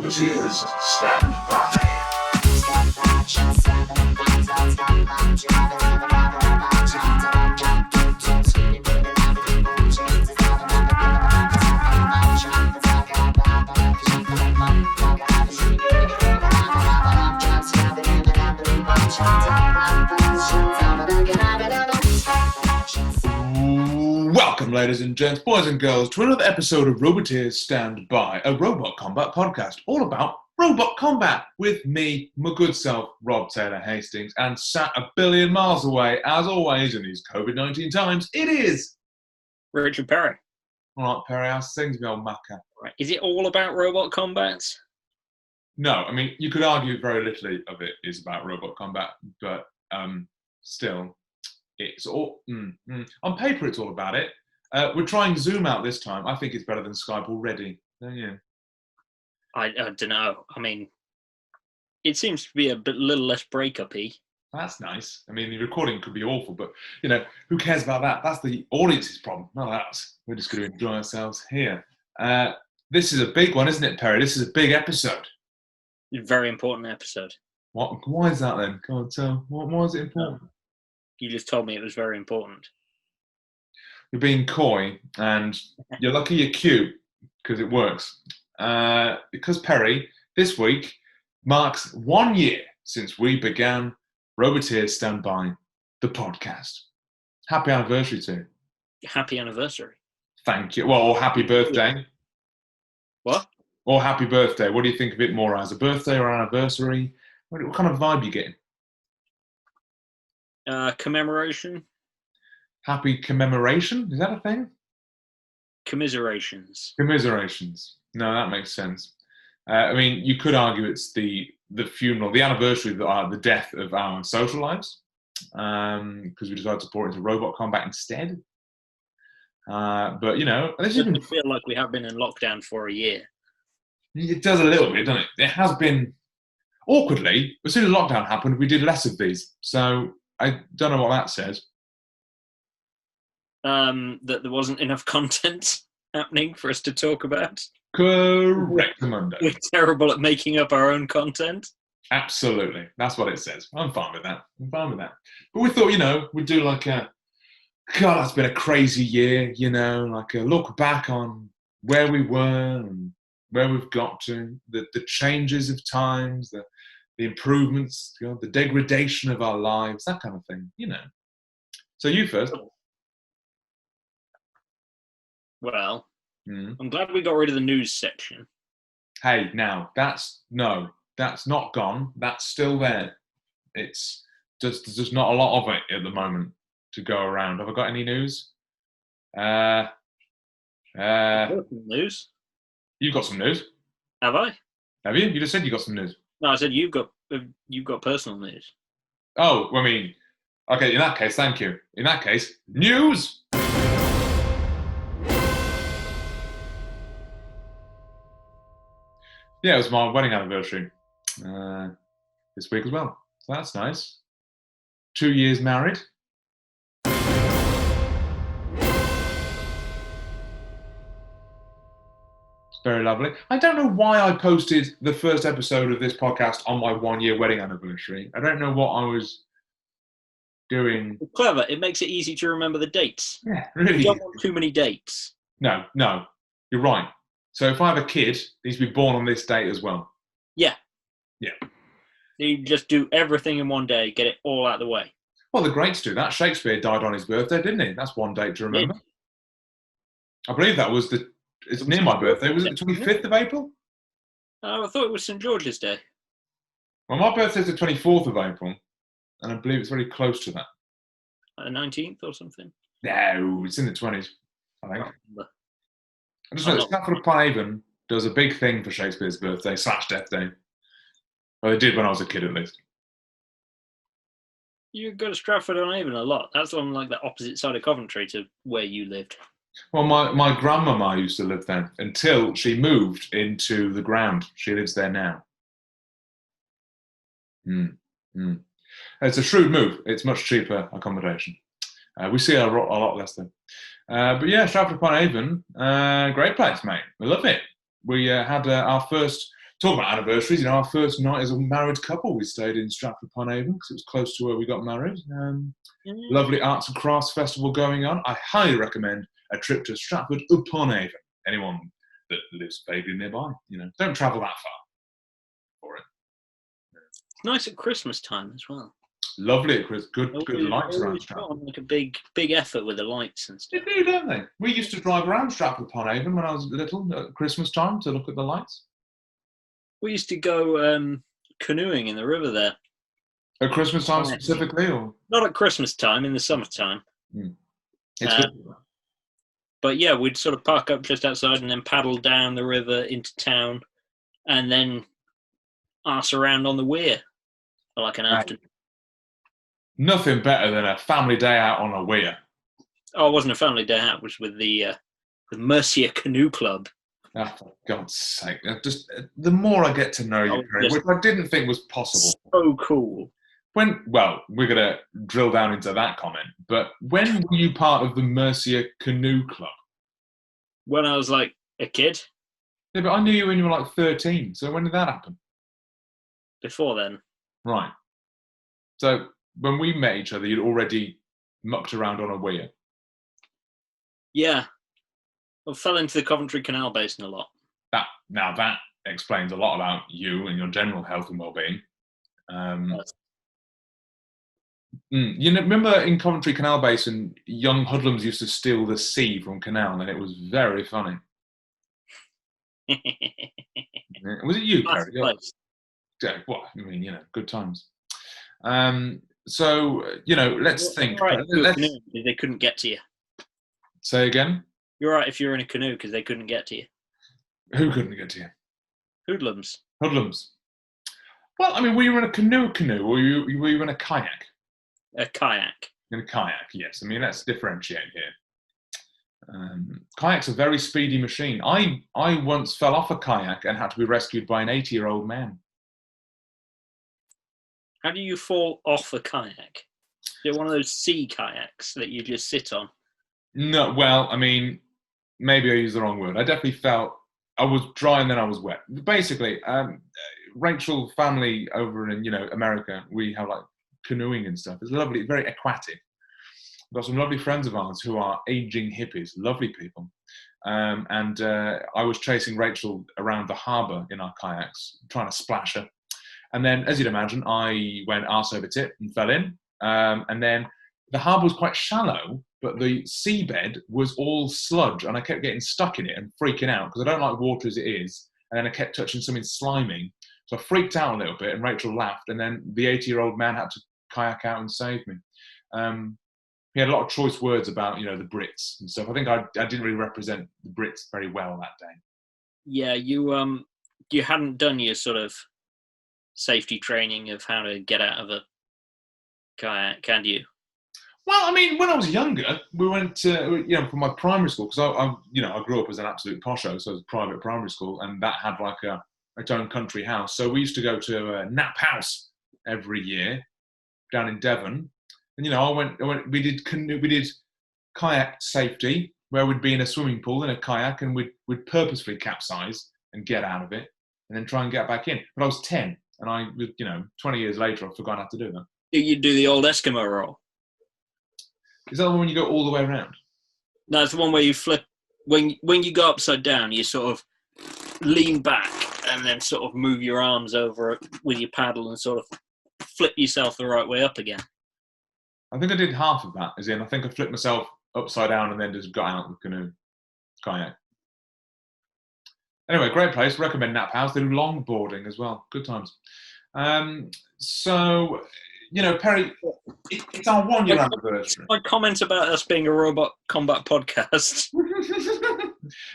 Roboteers, stand by. Welcome, ladies and gents, boys and girls, to another episode of Roboteers Stand By, a robot combat podcast all about robot combat with me, my good self, Rob Taylor Hastings, and sat a billion miles away, as always, in these COVID-19 times, it is Richard Perry. All right, Perry, how's things, me old macker? Right. Is it all about robot combat? No, I mean, you could argue very little of it is about robot combat, but still, it's all... On paper, it's all about it. We're trying Zoom out this time. I think it's better than Skype already, don't you? I don't know. I mean, it seems to be a little less breakup-y. That's nice. I mean, the recording could be awful, but, you know, who cares about that? That's the audience's problem, not ours. We're just going to enjoy ourselves here. This is a big one, isn't it, Perry? This is a big episode. Very important episode. What? Why is that then? Go on, tell. Why is it important? You just told me it was very important. You're being coy, and you're lucky you're cute, because it works. Because, Perry, this week marks 1 year since we began Roboteers Stand By, the podcast. Happy anniversary to you. Happy anniversary. Thank you. Well, or happy birthday. What? Or happy birthday. What do you think of it more as, a birthday or anniversary? What kind of vibe are you getting? Commemoration. Happy commemoration? Is that a thing? Commiserations. Commiserations. No, that makes sense. I mean, you could argue it's the funeral, the anniversary of the death of our social lives, because we decided to pour into robot combat instead. But, you know... It doesn't feel like we have been in lockdown for a year. It does a little bit, doesn't it? It has been... Awkwardly, as soon as lockdown happened, we did less of these. So I don't know what that says. That there wasn't enough content happening for us to talk about. Correct, Mundo. We're terrible at making up our own content. Absolutely. That's what it says. I'm fine with that. But we thought, you know, we'd do like a... God, that's been a crazy year, you know, like a look back on where we were and where we've got to, the changes of times, the improvements, you know, the degradation of our lives, that kind of thing, you know. So you first. Well, I'm glad we got rid of the news section. Hey, now, that's not gone. That's still there. It's just, there's not a lot of it at the moment to go around. Have I got any news? News? You've got some news. Have I? Have you? You just said you got some news. No, I said you've got personal news. Oh, I mean, okay, in that case, thank you. In that case, news! Yeah, it was my wedding anniversary this week as well. So that's nice. 2 years married. Very lovely. I don't know why I posted the first episode of this podcast on my 1 year wedding anniversary. I don't know what I was doing. Clever. It makes it easy to remember the dates. Yeah, really. You don't want too many dates. No, you're right. So if I have a kid, he needs to be born on this date as well. Yeah. Yeah. You just do everything in one day, get it all out of the way. Well, the greats do that. Shakespeare died on his birthday, didn't he? That's one date to remember. I believe that was it's near my birthday. Was it the 25th of April? Oh, I thought it was St. George's Day. Well, my birthday's the 24th of April, and I believe it's very close to that. 19th or something? No, it's in the 20s, I think. I just know that Stratford upon Avon does a big thing for Shakespeare's birthday / death day. Well, they did when I was a kid, at least. You go to Stratford on Avon a lot. That's on like the opposite side of Coventry to where you lived. Well, my grandmama used to live there until she moved into the ground. She lives there now. It's a shrewd move. It's much cheaper accommodation. We see a lot less there. But yeah, Stratford upon Avon, great place, mate. We love it. We had our first talk about anniversaries. You know, our first night as a married couple, we stayed in Stratford-upon-Avon because it was close to where we got married. Lovely arts and crafts festival going on. I highly recommend a trip to Stratford-upon-Avon. Anyone that lives vaguely nearby, you know, don't travel that far for it. It's nice at Christmas time as well. Lovely at Christmas. Good lights around Put Stratford. on like a big effort with the lights and stuff. They do, don't they? We used to drive around Stratford-upon-Avon when I was little at Christmas time to look at the lights. We used to go canoeing in the river there. At Christmas time specifically, or not at Christmas time, in the summertime. It's good. But yeah, we'd sort of park up just outside and then paddle down the river into town, and then arse around on the weir for like an afternoon. Nothing better than a family day out on a weir. Oh, it wasn't a family day out. It was with the Mercia Canoe Club. Oh, for God's sake! Just the more I get to know you, Craig, which I didn't think was possible. So cool. Well, we're going to drill down into that comment, but when were you part of the Mercia Canoe Club? When I was like a kid. Yeah, but I knew you when you were like 13, so when did that happen? Before then. Right. So when we met each other, you'd already mucked around on a weir. Yeah. I fell into the Coventry Canal Basin a lot. That explains a lot about you and your general health and well-being. You know, remember in Coventry Canal Basin, young hoodlums used to steal the sea from Canal, and it was very funny. Was it you, Kerry? Yeah. Well, I mean, you know, good times. So, you know, let's think. Right, they couldn't get to you. Say again? You're right if you're in a canoe because they couldn't get to you. Who couldn't get to you? Hoodlums. Hoodlums. Well, I mean, were you in a canoe, or were you in a kayak? A kayak. In a kayak, yes. I mean, let's differentiate here. Kayak's a very speedy machine. I once fell off a kayak and had to be rescued by an 80-year-old man. How do you fall off a kayak? Is it one of those sea kayaks that you just sit on? No, well, I mean, maybe I used the wrong word. I definitely felt I was dry and then I was wet. Basically, Rachel family over in, you know, America, we have like canoeing and stuff. It's lovely, very aquatic. We've got some lovely friends of ours who are aging hippies, lovely people. And I was chasing Rachel around the harbour in our kayaks, trying to splash her. And then, as you'd imagine, I went arse over tip and fell in. And then the harbour was quite shallow, but the seabed was all sludge, and I kept getting stuck in it and freaking out because I don't like water as it is. And then I kept touching something slimy. So I freaked out a little bit, and Rachel laughed. And then the 80-year-old man had to kayak out and save me. He had a lot of choice words about, you know, the Brits and stuff. I think I didn't really represent the Brits very well that day. Yeah, you hadn't done your sort of safety training of how to get out of a kayak, had you? Well, I mean, when I was younger, we went to, you know, from my primary school, because I grew up as an absolute posho, so it was a private primary school, and that had like its own country house. So we used to go to Nap House every year down in Devon, and you know, we did kayak safety, where we'd be in a swimming pool in a kayak, and we'd purposefully capsize and get out of it, and then try and get back in. But I was 10, and I, you know, 20 years later, I forgot how to do that. You'd do the old Eskimo roll. Is that the one when you go all the way around? No, it's the one where you flip. When you go upside down, you sort of lean back and then sort of move your arms over with your paddle and sort of flip yourself the right way up again. I think I did half of that, as in I think I flipped myself upside down and then just got out of the canoe kayak. Anyway, great place. Recommend Nap House. They do longboarding as well. Good times. So, you know, Perry, it's our 1-year anniversary. My comment about us being a robot combat podcast.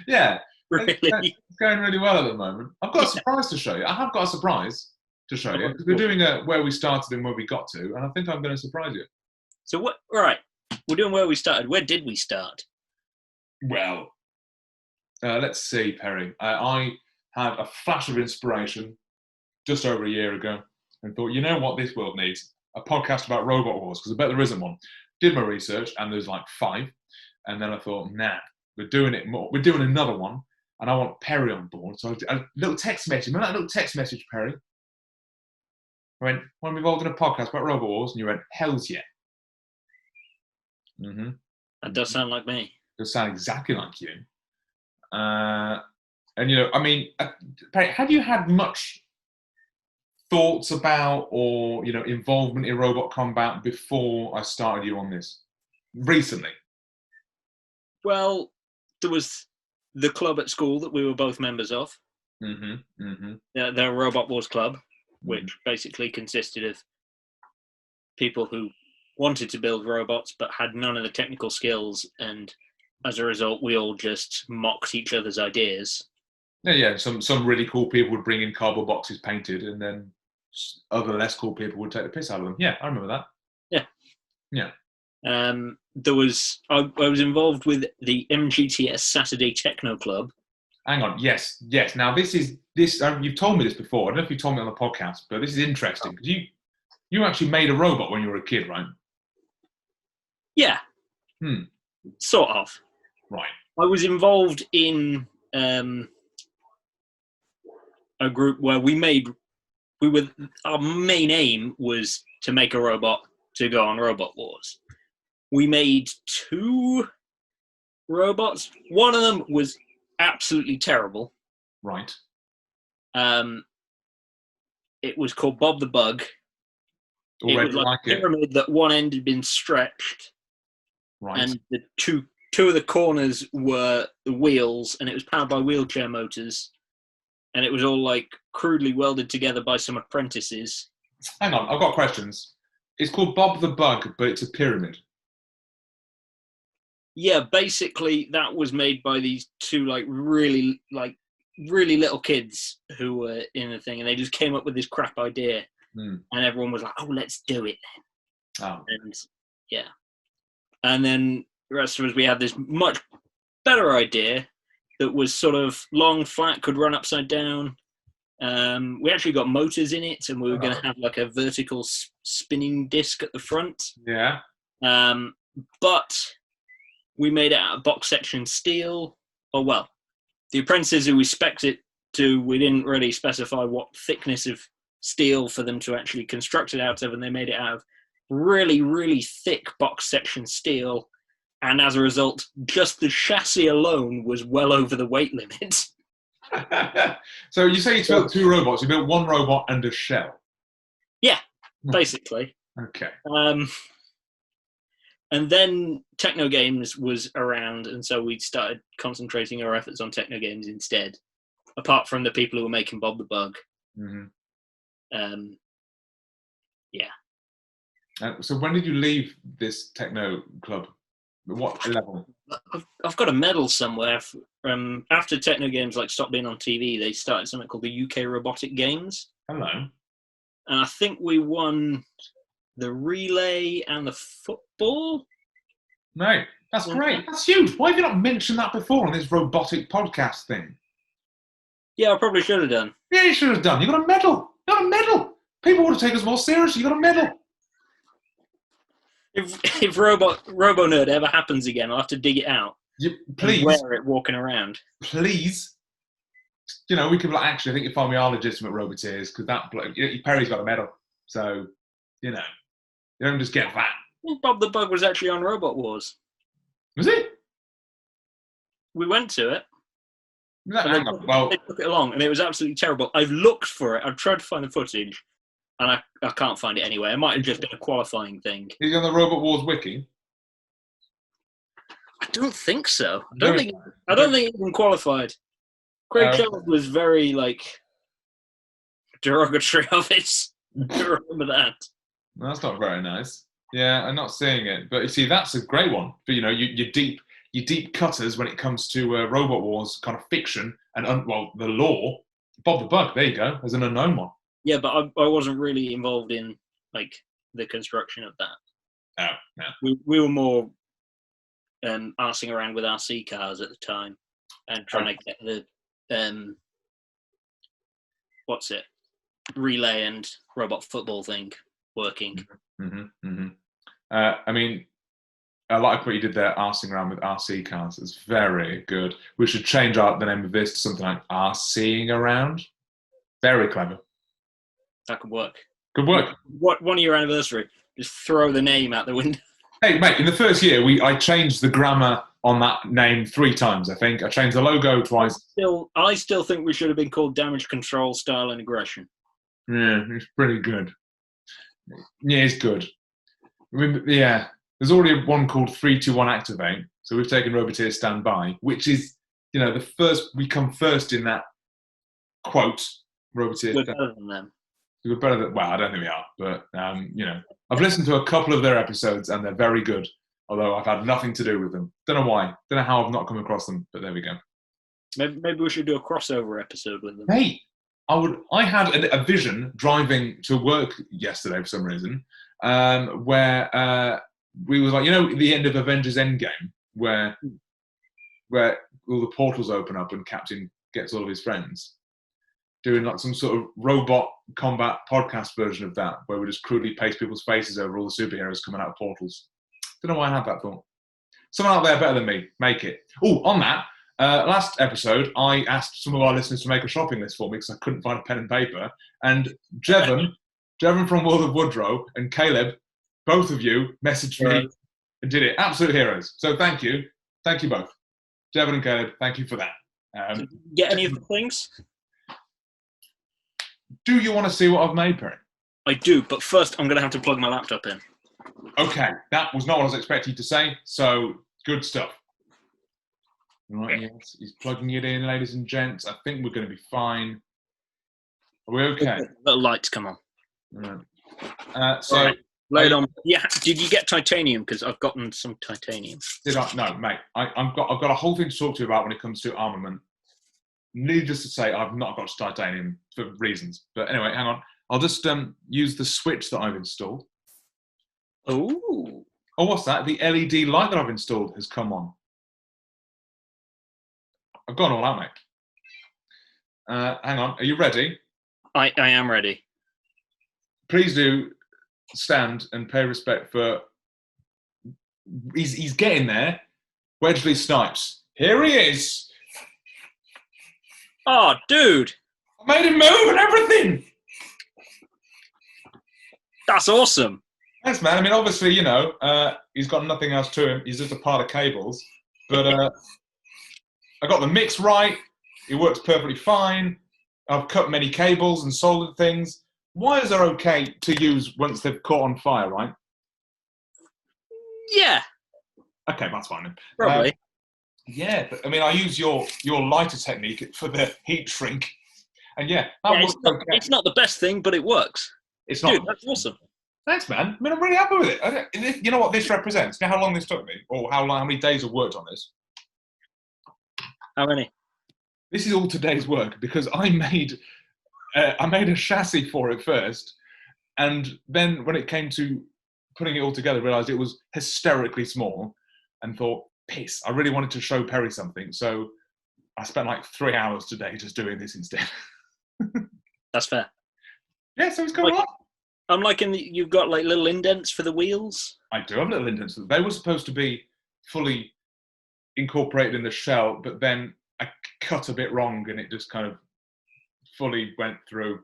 Yeah. Really? It's going really well at the moment. I've got a surprise to show you. I have got a surprise to show you. We're doing where we started and where we got to, and I think I'm going to surprise you. So what? Right, we're doing where we started. Where did we start? Well, let's see, Perry. I had a flash of inspiration just over a year ago and thought, you know what this world needs? A podcast about robot wars, because I bet there isn't one. Did my research, and there's like 5. And then I thought, nah, we're doing it more. We're doing another one. and I want Perry on board. So a little text message. Remember that little text message, Perry? I went, "Want to be involved in a podcast about Robot Wars?" And you went, "Hell's yeah." Mm-hmm. That does sound like me. Does sound exactly like you. And I mean, Perry, have you had much thoughts about or involvement in robot combat before I started you on this recently? Well, there was the club at school that we were both members of. The Robot Wars Club, which basically consisted of people who wanted to build robots but had none of the technical skills, and as a result, we all just mocked each other's ideas. Yeah. Some really cool people would bring in cardboard boxes painted, and then other less cool people would take the piss out of them. Yeah, I remember that. Yeah. I was involved with the MGTS Saturday Techno Club. Hang on. Yes. Now this. You've told me this before. I don't know if you told me on the podcast, but this is interesting because you actually made a robot when you were a kid, right? Yeah. Sort of. Right. I was involved in a group where our main aim was to make a robot to go on Robot Wars. We made 2 robots. One of them was absolutely terrible. Right. It was called Bob the Bug. Already it was like a pyramid that one end had been stretched. Right. And the two of the corners were the wheels, and it was powered by wheelchair motors. And it was all like crudely welded together by some apprentices. Hang on, I've got questions. It's called Bob the Bug, but it's a pyramid. Yeah, basically that was made by these 2 really little kids who were in the thing, and they just came up with this crap idea, and everyone was like, "Oh, let's do it then." Oh. And yeah, and then the rest of us, we had this much better idea that was sort of long, flat, could run upside down. We actually got motors in it, and we were going to have like a vertical spinning disc at the front. Yeah. But we made it out of box section steel. Oh, well, the apprentices who we spec'd it to, we didn't really specify what thickness of steel for them to actually construct it out of, and they made it out of really, really thick box section steel. And as a result, just the chassis alone was well over the weight limit. So you say you built 2 robots. You built 1 robot and a shell. Yeah, basically. Okay. And then Techno Games was around, and so we started concentrating our efforts on Techno Games instead, apart from the people who were making Bob the Bug. Yeah. So when did you leave this techno club? What level? I've got a medal somewhere. After Techno Games stopped being on TV, they started something called the UK Robotic Games. Hello. And I think we won the relay and the football. Mate, that's great. That's huge. Why have you not mentioned that before on this robotic podcast thing? Yeah, I probably should have done. Yeah, you should have done. You got a medal. You got a medal. People would have taken us more seriously. You got a medal. If Robo Nerd ever happens again, I'll have to dig it out. Please. And wear it walking around. Please. We could actually, I think you find we are legitimate Roboteers because that bloke, Perry's got a medal. So, you don't just get that. Bob the Bug was actually on Robot Wars. Was he? We went to it. Hang on. Well, they took it along, and it was absolutely terrible. I've looked for it. I've tried to find the footage, and I can't find it anywhere. It might have just been a qualifying thing. Is he on the Robot Wars wiki? I don't think so. I don't think he even qualified. Craig Charles was very derogatory of it. I remember that. That's not very nice. Yeah, I'm not seeing it, but you see, that's a great one. But your deep cutters when it comes to Robot Wars kind of fiction and the lore. Bob the Bug, there you go, as an unknown one. Yeah, but I wasn't really involved in the construction of that. Oh, no. We were more arsing around with RC cars at the time and trying to get the relay and robot football thing working. I mean, I like what you did there, arsing around with RC cars. It's very good. We should change the name of this to something like RCing around. Very clever. That could work. Good work. What 1 year anniversary? Just throw the name out the window. Hey, mate, in the first year, I changed the grammar on that name 3 times, I think. I changed the logo twice. I still think we should have been called Damage Control, Style and Aggression. Yeah, it's pretty good. Yeah, it's good. Yeah, there's already one called 321 Activate. So we've taken Roboteers Stand By, which is, the first, we come first in that quote, Roboteers. We're better than them. We're better than, well, I don't think we are, but, I've listened to a couple of their episodes and they're very good, although I've had nothing to do with them. Don't know why. Don't know how I've not come across them, but there we go. Maybe we should do a crossover episode with them. Hey, I had a vision driving to work yesterday for some reason, where we was like, the end of Avengers Endgame, where all the portals open up and Captain gets all of his friends, doing like some sort of robot combat podcast version of that, where we just crudely paste people's faces over all the superheroes coming out of portals. Don't know why I had that thought. Someone out there better than me, make it. Oh, on that, last episode, I asked some of our listeners to make a shopping list for me because I couldn't find a pen and paper. And Jevon from World of Woodrow, and Caleb, both of you messaged me and did it. Absolute heroes. So thank you. Thank you both. Jevon and Caleb, thank you for that. Did you get any of the things? Do you want to see what I've made, Perry? I do, but first I'm going to have to plug my laptop in. Okay, that was not what I was expecting you to say, so good stuff. Right, yes, he's plugging it in, ladies and gents. I think we're going to be fine. Are we okay? Little lights come on. Right. Right. Load on. Yeah, did you get titanium? Because I've gotten some titanium. Did I? No, mate. I've got a whole thing to talk to you about when it comes to armament. Needless to say, I've not got titanium for reasons. But anyway, hang on. I'll just use the switch that I've installed. Oh, what's that? The LED light that I've installed has come on. I've gone all out, mate. Hang on. Are you ready? I am ready. Please do stand and pay respect for. He's getting there. Wedgley Snipes. Here he is. Oh, dude. I made him move and everything. That's awesome. Thanks, man. I mean, obviously, he's got nothing else to him. He's just a pile of cables. But I got the mix right. It works perfectly fine. I've cut many cables and soldered things. Wires are okay to use once they've caught on fire, right? Yeah. Okay, that's fine then. Probably. Yeah, but I mean, I use your lighter technique for the heat shrink. And yeah, it's not the best thing, but it works. It's not. Dude, that's awesome. Thanks, man. I mean, I'm really happy with it. You know what this represents? You know how long this took me? Or how many days I've worked on this? How many? This is all today's work because I made a chassis for it first. And then when it came to putting it all together, I realised it was hysterically small and thought, piss, I really wanted to show Perry something. So I spent like 3 hours today just doing this instead. That's fair. Yeah, so it's going on. I'm liking that you've got like little indents for the wheels. I do have little indents. They were supposed to be fully incorporated in the shell, but then I cut a bit wrong and it just kind of fully went through.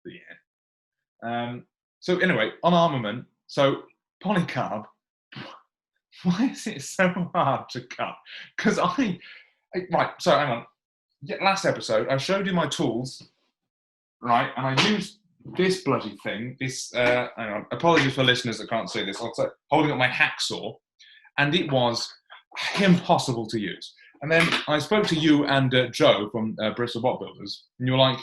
But yeah. So anyway, on armament, so polycarb, why is it so hard to cut? Because right, so hang on. Yeah, last episode, I showed you my tools, right, and I used this bloody thing, hang on, apologies for listeners that can't see this, I'm holding up my hacksaw, and it was impossible to use. And then I spoke to you and Joe from Bristol Bot Builders, and you were like,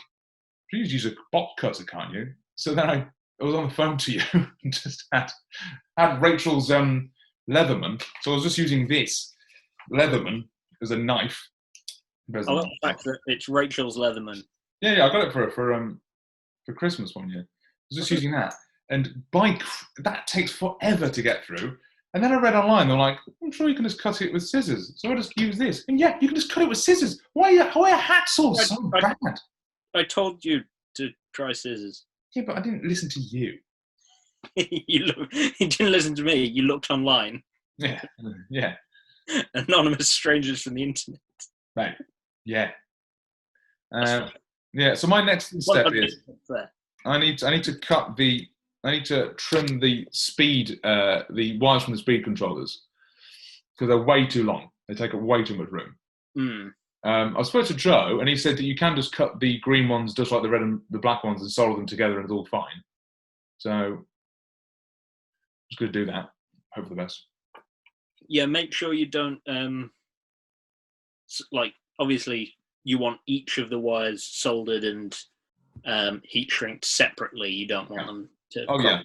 please use a bot cutter, can't you? So then I was on the phone to you and just had Rachel's Leatherman, so I was just using this Leatherman as a knife. I love the fact that it's Rachel's Leatherman. Yeah, I got it for Christmas one year. I was just using that, and that takes forever to get through. And then I read online, they're like, I'm sure you can just cut it with scissors. So I just use this, and yeah, you can just cut it with scissors. Why are hacksaws so bad? I told you to try scissors. Yeah, but I didn't listen to you. You didn't listen to me. You looked online. Yeah, yeah, Anonymous strangers from the internet. right, yeah. Yeah. So my next step is I need to trim the speed, the wires from the speed controllers because they're way too long. They take up way too much room. Mm. I spoke to Joe, and he said that you can just cut the green ones just like the red and the black ones and solder them together, and it's all fine. So, just going to do that. Hope for the best. Yeah, make sure you don't like. Obviously, you want each of the wires soldered and heat shrinked separately. You don't want them to. Oh yeah.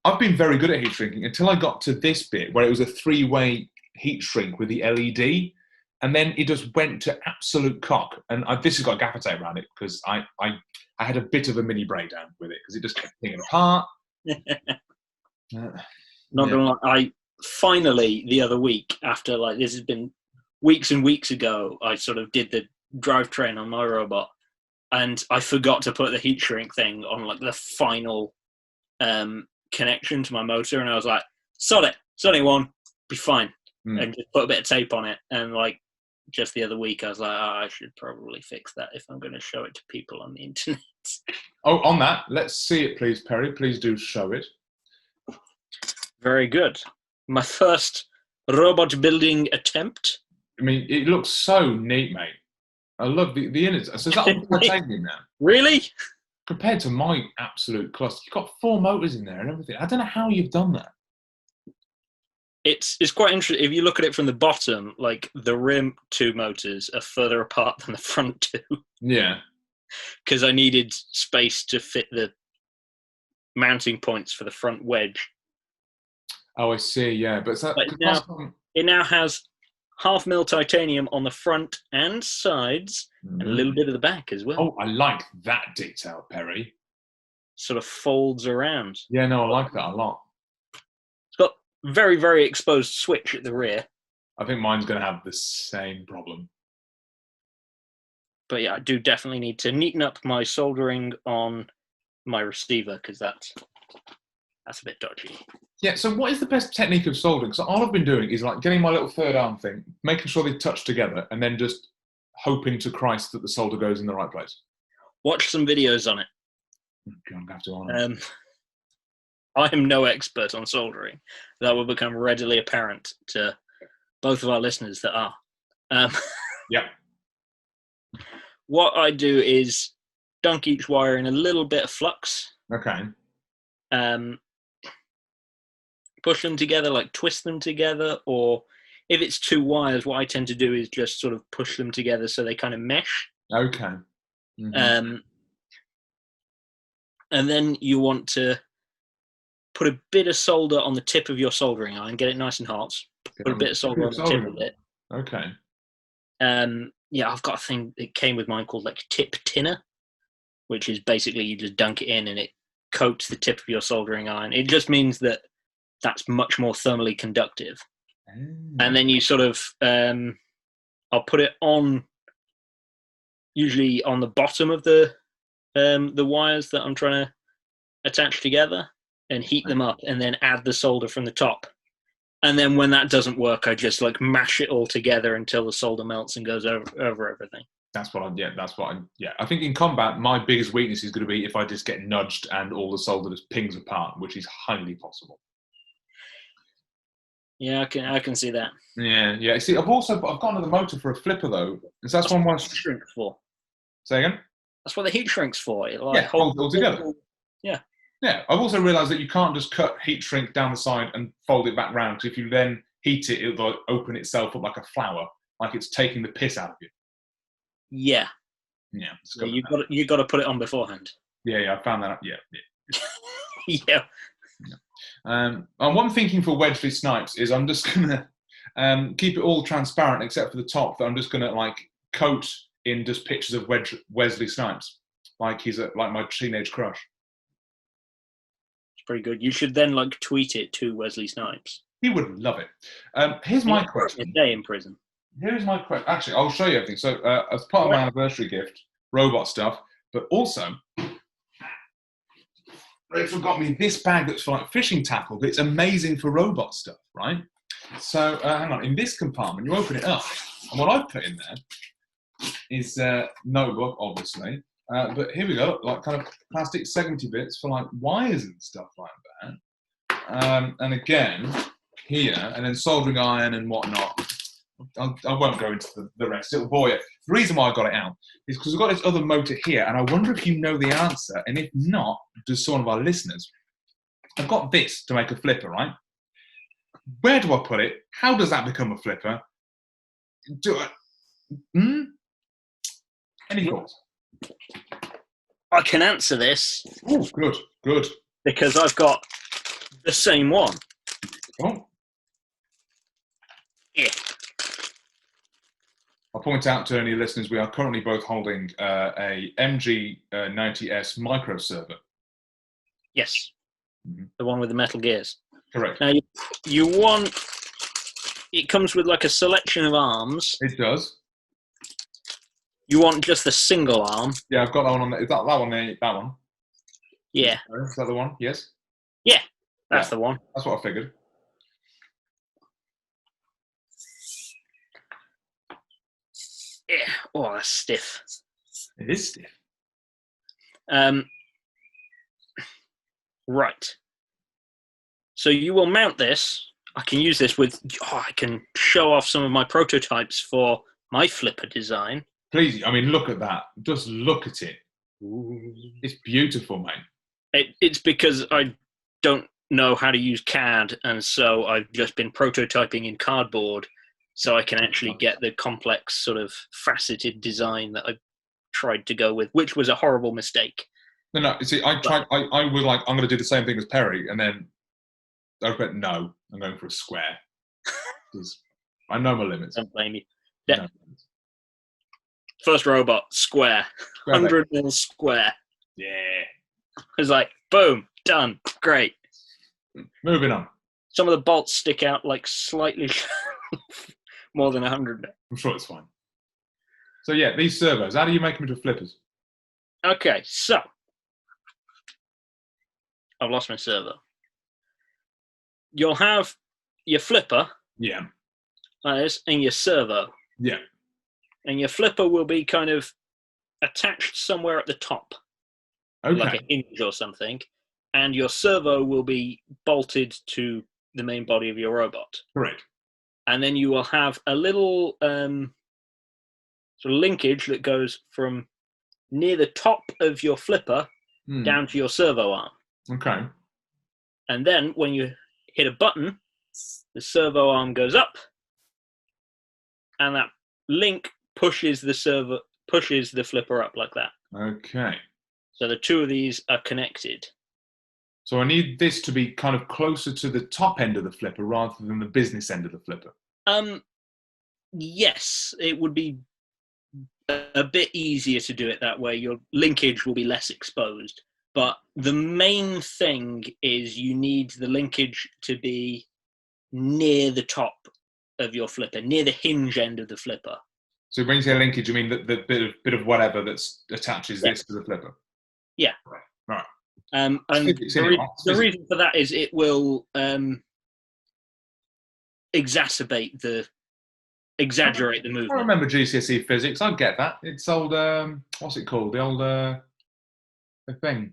I've been very good at heat shrinking until I got to this bit where it was a 3-way heat shrink with the LED. And then it just went to absolute cock. And this has got gaffer tape around it because I had a bit of a mini breakdown with it because it just kept picking apart. Not gonna lie, I finally the other week, after like this has been weeks and weeks ago, I sort of did the drivetrain on my robot, and I forgot to put the heat shrink thing on like the final connection to my motor, and I was like, sod it one, be fine, and just put a bit of tape on it, and like. Just the other week, I was like, I should probably fix that if I'm going to show it to people on the internet. Oh, on that, let's see it, please, Perry. Please do show it. Very good. My first robot building attempt. I mean, it looks so neat, mate. I love the innards. So is that all titanium now? Really? Compared to my absolute cluster, you've got 4 motors in there and everything. I don't know how you've done that. It's quite interesting. If you look at it from the bottom, like the rim 2 motors are further apart than the front 2. Yeah. Because I needed space to fit the mounting points for the front wedge. Oh, I see. Yeah, but it now has 0.5 mil titanium on the front and sides, and a little bit of the back as well. Oh, I like that detail, Perry. Sort of folds around. Yeah, no, I like that a lot. It's got very, very exposed switch at the rear. I think mine's going to have the same problem. But yeah, I do definitely need to neaten up my soldering on my receiver because that's a bit dodgy. Yeah, so what is the best technique of soldering? Because all I've been doing is like getting my little third arm thing, making sure they touch together, and then just hoping to Christ that the solder goes in the right place. Watch some videos on it. I'm going to have to on I am no expert on soldering. That will become readily apparent to both of our listeners that are. Yep. What I do is dunk each wire in a little bit of flux. Okay. Push them together, like twist them together, or if it's 2 wires, what I tend to do is just sort of push them together so they kind of mesh. Okay. Mm-hmm. And then you want to put a bit of solder on the tip of your soldering iron, get it nice and hot. Put a bit of solder on the tip of it. Okay. Yeah, I've got a thing that came with mine called like tip tinner, which is basically you just dunk it in and it coats the tip of your soldering iron. It just means that that's much more thermally conductive. And then you sort of, I'll put it on, usually on the bottom of the wires that I'm trying to attach together, and heat them up, and then add the solder from the top. And then when that doesn't work, I just like mash it all together until the solder melts and goes over everything. I think in combat, my biggest weakness is going to be if I just get nudged and all the solder just pings apart, which is highly possible. Yeah, I can see that. Yeah. See, I've got another motor for a flipper though, because that's one my shrink for. Say again. That's what the heat shrink's for. It holds it all together. Yeah. Yeah, I've also realised that you can't just cut heat shrink down the side and fold it back round, because if you then heat it, it'll open itself up like a flower, like it's taking the piss out of you. Yeah. Yeah. So you got to put it on beforehand. Yeah, I found that out. Yeah. Yeah. And what I'm thinking for Wedgley Snipes is I'm just gonna keep it all transparent except for the top. That I'm just gonna like coat in just pictures of Wesley Snipes, like he's like my teenage crush. Pretty good. You should then like tweet it to Wesley Snipes. He would love it. Here's my question. A day in prison. Here's my question. Actually, I'll show you everything. So, as part of my anniversary gift, robot stuff, but also But it forgot me this bag that's for like fishing tackle, but it's amazing for robot stuff, right? So hang on, in this compartment, you open it up, and what I've put in there is notebook, obviously. But here we go, like kind of plastic segmenty bits for like wires and stuff like that. And again, here, and then soldering iron and whatnot. I won't go into the rest, it'll bore you. The reason why I got it out is because I've got this other motor here, and I wonder if you know the answer, and if not, does some of our listeners. I've got this to make a flipper, right? Where do I put it? How does that become a flipper? Any thoughts? I can answer this. Oh, good. Because I've got the same one. Oh. Yeah. I'll point out to any listeners, we are currently both holding a MG90S micro server. Yes. The one with the metal gears. Correct. Now, you want... It comes with like a selection of arms. It does. You want just the single arm. Yeah, I've got that one on there. Is that one there? That one? Yeah. Is that the one? Yes? Yeah, that's the one. That's what I figured. Yeah. Oh, that's stiff. It is stiff. Right. So you will mount this. I can use this with... I can show off some of my prototypes for my flipper design. Please, I mean, look at that. Just look at it. Ooh. It's beautiful, mate. It's because I don't know how to use CAD, and so I've just been prototyping in cardboard, so I can actually get the complex sort of faceted design that I tried to go with, which was a horrible mistake. No. See, I was like, I'm going to do the same thing as Perry, and then I went, no, I'm going for a square. Because I know my limits. Don't blame you. Yeah. First robot, square. 100 mil square. Yeah. It's like, boom, done. Great. Moving on. Some of the bolts stick out like slightly more than 100 mil. I'm sure it's fine. So yeah, these servos, how do you make them into flippers? Okay, so I've lost my servo. You'll have your flipper, Yeah. that is, and your servo. Yeah. And your flipper will be kind of attached somewhere at the top, Okay. like a hinge or something, and your servo will be bolted to the main body of your robot. Correct. And then you will have a little sort of linkage that goes from near the top of your flipper down to your servo arm. Okay. And then when you hit a button, the servo arm goes up, and that link pushes the flipper up like that. Okay. So the two of these are connected. So I need this to be kind of closer to the top end of the flipper rather than the business end of the flipper. Yes, it would be a bit easier to do it that way. Your linkage will be less exposed. But the main thing is you need the linkage to be near the top of your flipper, near the hinge end of the flipper. So when you say linkage, you mean the bit of whatever that attaches this to the flipper? Yeah. Right. And the reason for that is it will exaggerate the movement. I remember GCSE physics. I get that. It's old. What's it called? The old the thing.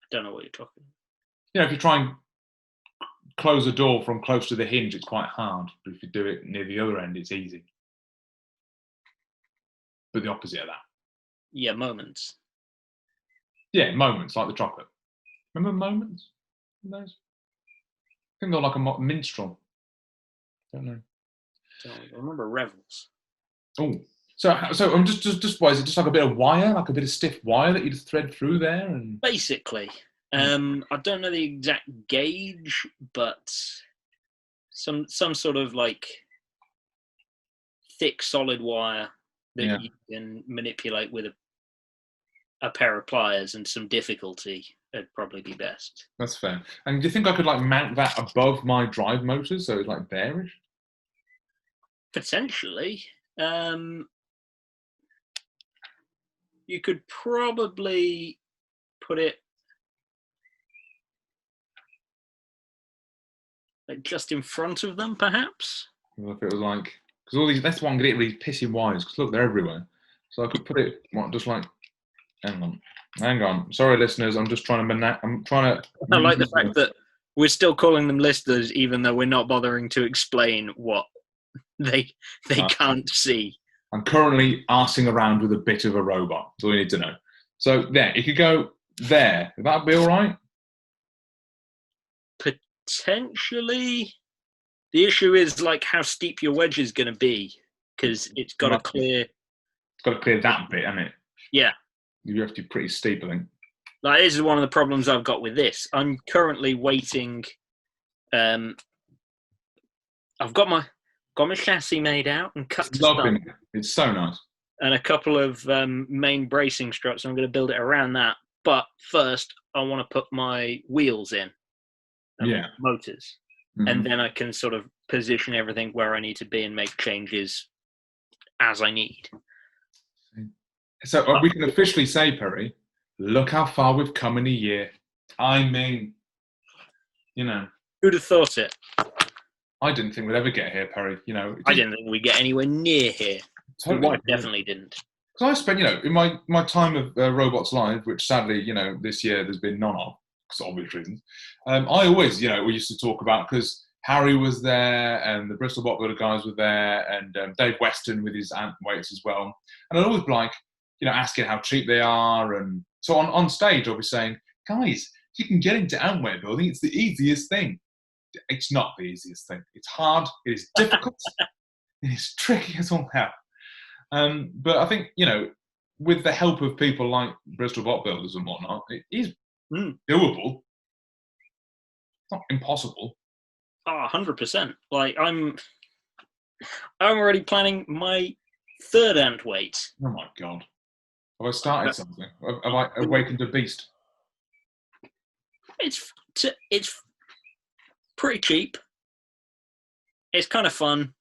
I don't know what you're talking about. You know, if you try and close a door from close to the hinge, it's quite hard. But if you do it near the other end, it's easy. But the opposite of that. Yeah, moments. Yeah, moments, like the chocolate. Remember moments? Those? I think they're like a minstrel. Don't know. I remember revels. Oh, so I'm just why is it just like a bit of wire, like a bit of stiff wire that you just thread through there, and basically, I don't know the exact gauge, but some sort of like thick solid wire that you can manipulate with a pair of pliers and some difficulty. It'd probably be best. That's fair. And do you think I could like mount that above my drive motor so it's like bearish? Potentially. You could probably put it like just in front of them, perhaps. Well, if it was like, because all these, that's why I'm gonna get really pissy wires. Because look, they're everywhere. So I could put it just like, hang on. Sorry, listeners. I'm just trying to. I'm trying to. I like the fact that we're still calling them listeners, even though we're not bothering to explain what they can't see. I'm currently arsing around with a bit of a robot. That's all you need to know. So there, it could go there. Would that be all right? Potentially. The issue is like how steep your wedge is going to be, because it's got to clear. It's got to clear that bit, hasn't it? Yeah. You have to be pretty steep, I think. Like, this is one of the problems I've got with this. I'm currently waiting. I've got my chassis made out and cut to Lovely. stuff, It's so nice. and a couple of main bracing struts. I'm going to build it around that. But first, I want to put my wheels in. Motors. Mm-hmm. And then I can sort of position everything where I need to be and make changes as I need. So we can officially say, Perry, look how far we've come in a year. I mean, you know. Who'd have thought it? I didn't think we'd ever get here, Perry. You know. I didn't think we'd get anywhere near here. Totally. My wife definitely didn't. Because I spent, in my time of Robots Live, which sadly, this year there's been none of, for obvious reasons. I always, we used to talk about, because Harry was there and the Bristol Bot Builder guys were there and Dave Weston with his ant weights as well. And I'd always be like, asking how cheap they are. And so on stage, I'll be saying, guys, you can get into ant weight building. It's the easiest thing. It's not the easiest thing. It's hard. It is difficult. It is tricky as all hell. But I think, with the help of people like Bristol Bot Builders and whatnot, it is doable. It's not impossible. Oh, 100%. Like, I'm already planning my third ant weight. Oh my God. Have I started something? Have I awakened a beast? It's pretty cheap. It's kind of fun.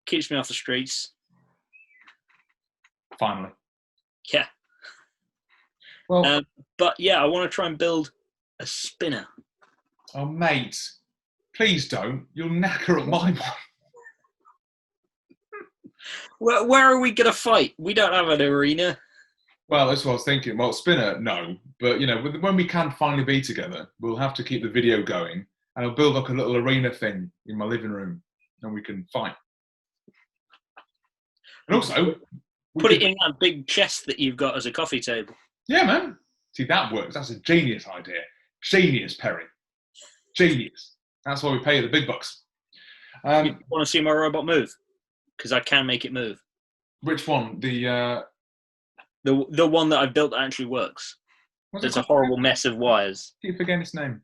Keeps me off the streets. Finally. Yeah. Well, but yeah, I want to try and build a spinner. Oh, mate. Please don't. You'll knacker up my one. Where are we going to fight? We don't have an arena. Well, that's what I was thinking. Well, spinner, no. But, when we can finally be together, we'll have to keep the video going. And I'll build like a little arena thing in my living room. And we can fight. And also... Put it in that big chest that you've got as a coffee table. Yeah, man. See, that works. That's a genius idea. Genius, Perry. Genius. That's why we pay you the big bucks. You want to see my robot move? Because I can make it move. Which one? The one that I've built that actually works. There's a horrible mess of wires. Keep forgetting its name.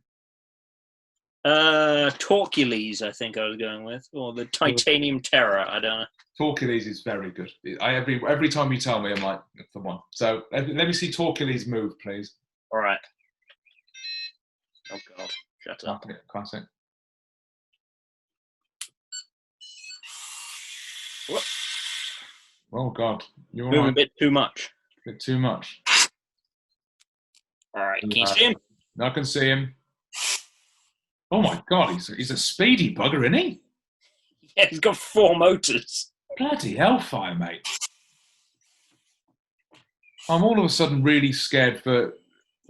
Torcules, I think I was going with, or the Titanium Terror. I don't know. Torcules is very good. Every time you tell me, I'm like, that's the one. So let me see Torcules move, please. All right. Oh God, shut up. Classic. What? Oh God, you're moving a bit too much. A bit too much. All right, can you see him? I can see him. Oh my God, he's a speedy bugger, isn't he? Yeah, he's got 4 motors. Bloody hellfire, mate. I'm all of a sudden really scared for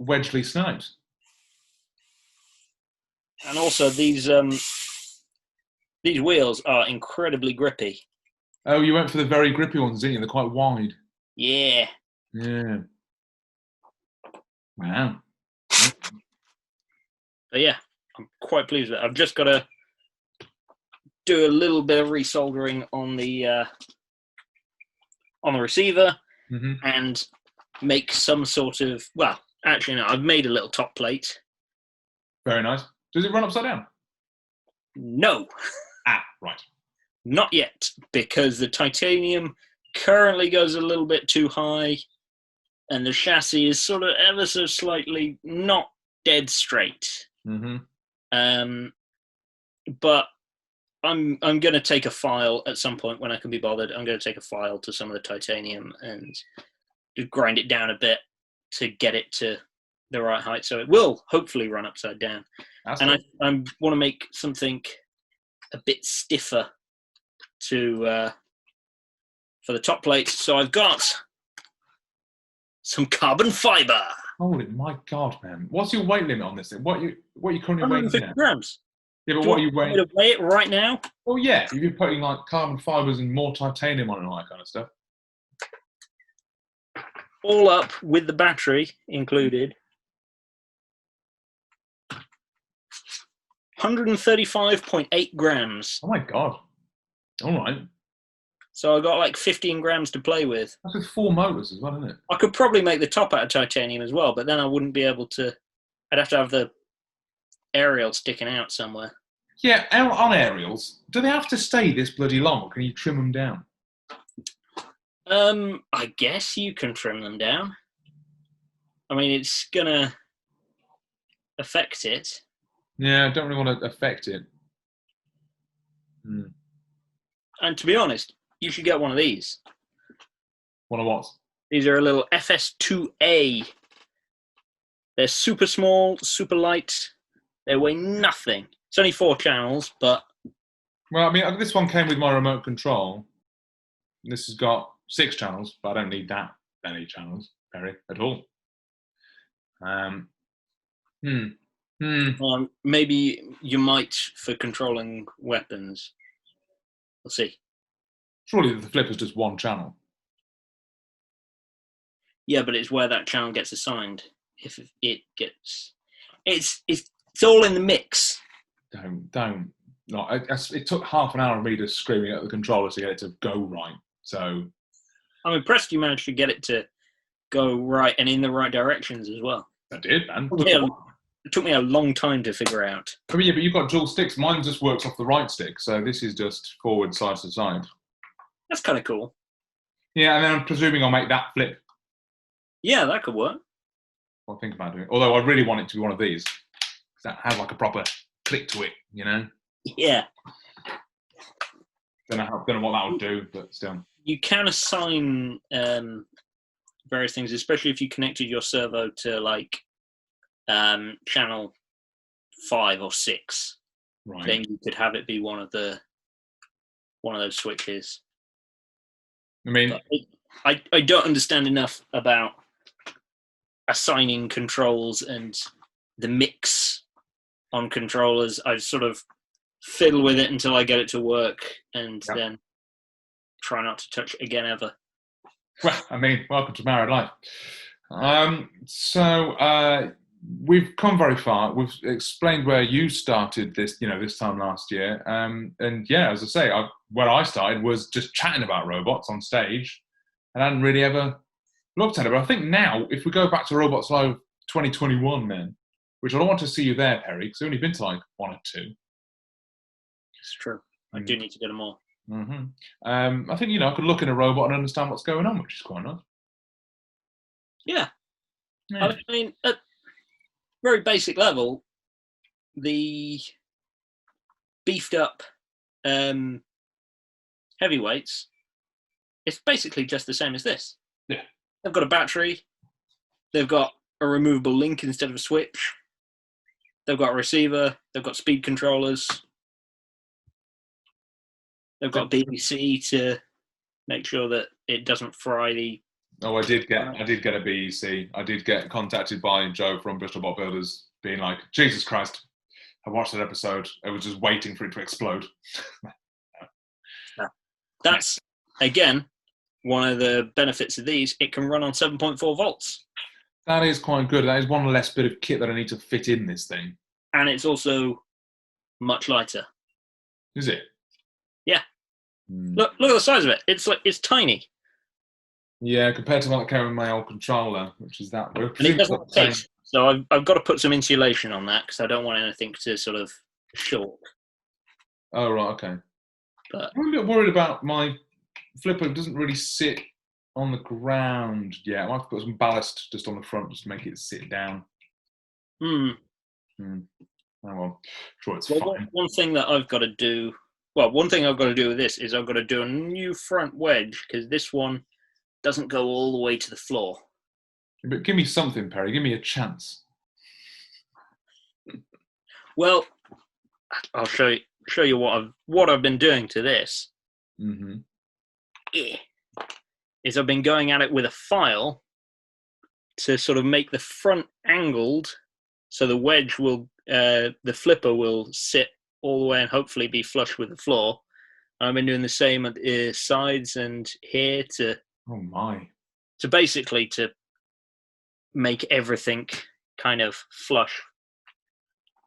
Wedgley Snipes. And also, these wheels are incredibly grippy. Oh, you went for the very grippy ones, didn't you? They're quite wide. Yeah. Yeah. Wow. But yeah, I'm quite pleased with it. I've just got to do a little bit of resoldering on the receiver and make some sort of, well, actually no, I've made a little top plate. Very nice. Does it run upside down? No. Ah, right. Not yet, because the titanium currently goes a little bit too high and the chassis is sort of ever so slightly not dead straight. But I'm going to take a file at some point when I can be bothered. I'm going to take a file to some of the titanium and just grind it down a bit to get it to the right height, so it will hopefully run upside down. I want to make something a bit stiffer to for the top plates. So I've got some carbon fiber. Holy my God, man! What's your weight limit on this thing? What you currently weighing 150 now? grams. Yeah, but Do what are you you want me weighing? to weigh it right now? Oh yeah, if you're putting like carbon fibers and more titanium on it and all that kind of stuff. All up with the battery included. 135.8 grams. Oh my God! All right, So I got like 15 grams to play with. that's with 4 motors as well, isn't it? I could probably make the top out of titanium as well, but then I wouldn't be able to. I'd have to have the aerial sticking out somewhere. Yeah, on aerials, do they have to stay this bloody long, or can you trim them down? I guess you can trim them down. I mean, it's gonna affect it. Yeah, I don't really want to affect it. And to be honest, you should get one of these. One of what? These are a little FS2A. They're super small, super light. They weigh nothing. It's only 4 channels, but... Well, I mean, this one came with my remote control. This has got 6 channels, but I don't need that many channels, Perry, at all. Maybe you might for controlling weapons. We'll see. Surely the flipper's just 1 channel. Yeah, but it's where that channel gets assigned. If it gets... It's all in the mix. Don't. No, it took half an hour of me just screaming at the controller to get it to go right. So I'm impressed you managed to get it to go right and in the right directions as well. I did, man. It took me a long time to figure out. I mean, yeah, but you've got dual sticks. Mine just works off the right stick, so this is just forward, side to side. That's kind of cool. Yeah, and then I'm presuming I'll make that flip. Yeah, that could work. I'll think about doing it. Although I really want it to be one of these. That has like a proper click to it, you know? Yeah. Don't know what that would do, but still. You can assign various things, especially if you connected your servo to like channel 5 or 6. Right. Then you could have it be one of those switches. I mean, I don't understand enough about assigning controls and the mix on controllers. I sort of fiddle with it until I get it to work, and then try not to touch it again ever. well, I mean, welcome to married life. We've come very far. We've explained where you started this, this time last year. And yeah, as I say, where I started was just chatting about robots on stage, and I hadn't really ever looked at it. But I think now, if we go back to Robots Live 2021, then, which I don't want to see you there, Perry, because I've only been to like 1 or 2. It's true. I do need to get them all. I think I could look in a robot and understand what's going on, which is quite nice. Yeah. I mean, at very basic level, the beefed up heavyweights, it's basically just the same as this. Yeah. They've got a battery. They've got a removable link instead of a switch. They've got a receiver. They've got speed controllers. They've got BEC to make sure that it doesn't fry the... Oh, I did get a BEC. I did get contacted by Joe from Bristol Bot Builders being like, Jesus Christ, I watched that episode. I was just waiting for it to explode. That's, again, one of the benefits of these. It can run on 7.4 volts. That is quite good. That is one less bit of kit that I need to fit in this thing. And it's also much lighter. Is it? Yeah. Look at the size of it. It's tiny. Yeah, compared to what came with my old controller, which is that. And it doesn't taste. So I've got to put some insulation on that because I don't want anything to sort of short. Oh, right, okay. But I'm a bit worried about my flipper. It doesn't really sit on the ground yet. I might have to put some ballast just on the front just to make it sit down. Oh, well, sure, it's fine. One thing that I've got to do... Well, one thing I've got to do with this is I've got to do a new front wedge because this one doesn't go all the way to the floor. But give me something, Perry. Give me a chance. Well, I'll show you. show you what I've been doing to this. Mm-hmm. Is I've been going at it with a file to sort of make the front angled, so the wedge will, the flipper will sit all the way and hopefully be flush with the floor. I've been doing the same at the sides and here to basically to make everything kind of flush.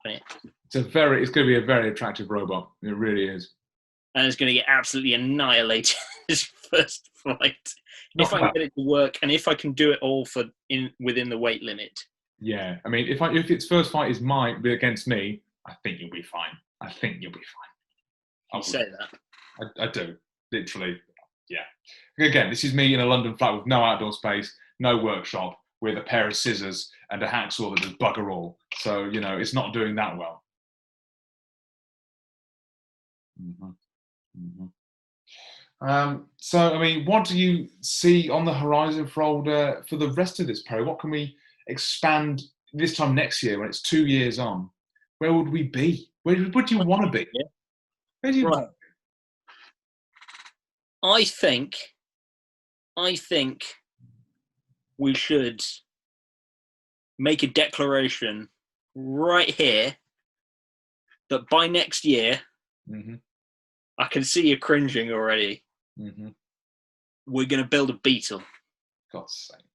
It's going to be a very attractive robot. It really is. And it's going to get absolutely annihilated his first flight. If I can get it to work, and if I can do it all within the weight limit. Yeah, I mean, if its first fight is against me, I think you'll be fine. You say that. I do, literally. Yeah. Again, this is me in a London flat with no outdoor space, no workshop, with a pair of scissors and a hacksaw that does bugger all. So, it's not doing that well. Mm-hmm. Mm-hmm. So, I mean, what do you see on the horizon for the rest of this period? What can we expand this time next year when it's 2 years on? Where would we be? Where would you want to be? Yeah. Where do you want to be? I think we should make a declaration right here that by next year, mm-hmm. I can see you cringing already. Mm-hmm. We're going to build a Beetle. God's sake.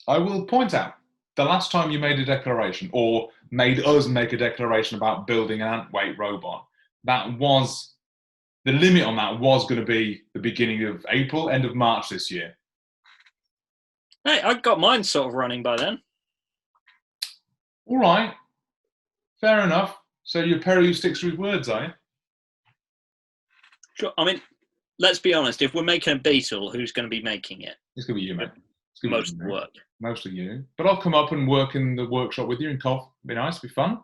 I will point out, the last time you made a declaration, or made us make a declaration about building an ant-weight robot, the limit on that was going to be the beginning of April, end of March this year. Hey, I got mine sort of running by then. All right. Fair enough. So you're Perry who sticks to his words, are you? Sure. I mean, let's be honest. If we're making a Beetle, who's going to be making it? It's going to be you, mate. Most of the work. Mostly you. But I'll come up and work in the workshop with you and cough. It'll be nice. It'll be fun.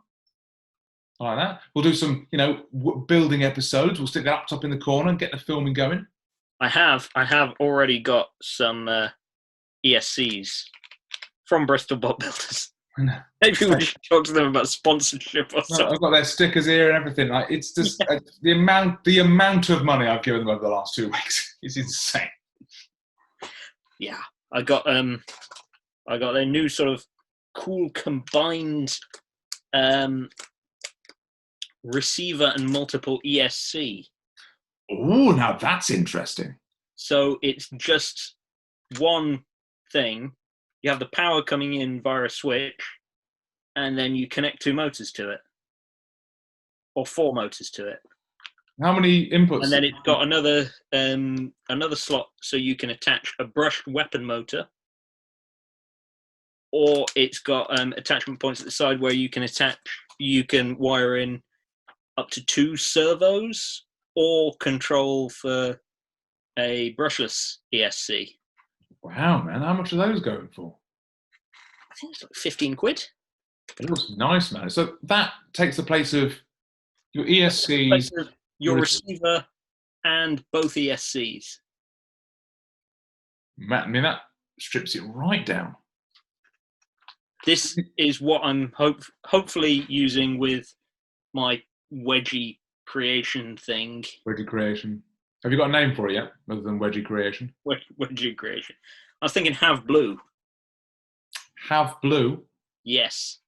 I like that. We'll do some, building episodes. We'll stick the laptop in the corner and get the filming going. I have already got some ESCs from Bristol Bot Builders. Maybe we should talk to them about sponsorship or something. I've got their stickers here and everything. Like, it's just the amount of money I've given them over the last 2 weeks is insane. Yeah, I got their new sort of cool combined receiver and multiple ESC. Oh, now that's interesting. So it's just one thing. You have the power coming in via a switch, and then you connect 2 motors to it, or 4 motors to it. How many inputs? And then it's got another slot so you can attach a brushed weapon motor, or it's got attachment points at the side where you can wire in up to 2 servos or control for a brushless ESC. Wow, man, how much are those going for? I think it's like 15 quid. It looks nice, man. So that takes the place of your ESCs, your receiver, and both ESCs. I mean, that strips it right down. This is what I'm hopefully using with my wedgie creation thing. Wedgie creation. Have you got a name for it yet, other than wedgie creation? Wedgie creation. I was thinking Have Blue. Have Blue? Yes.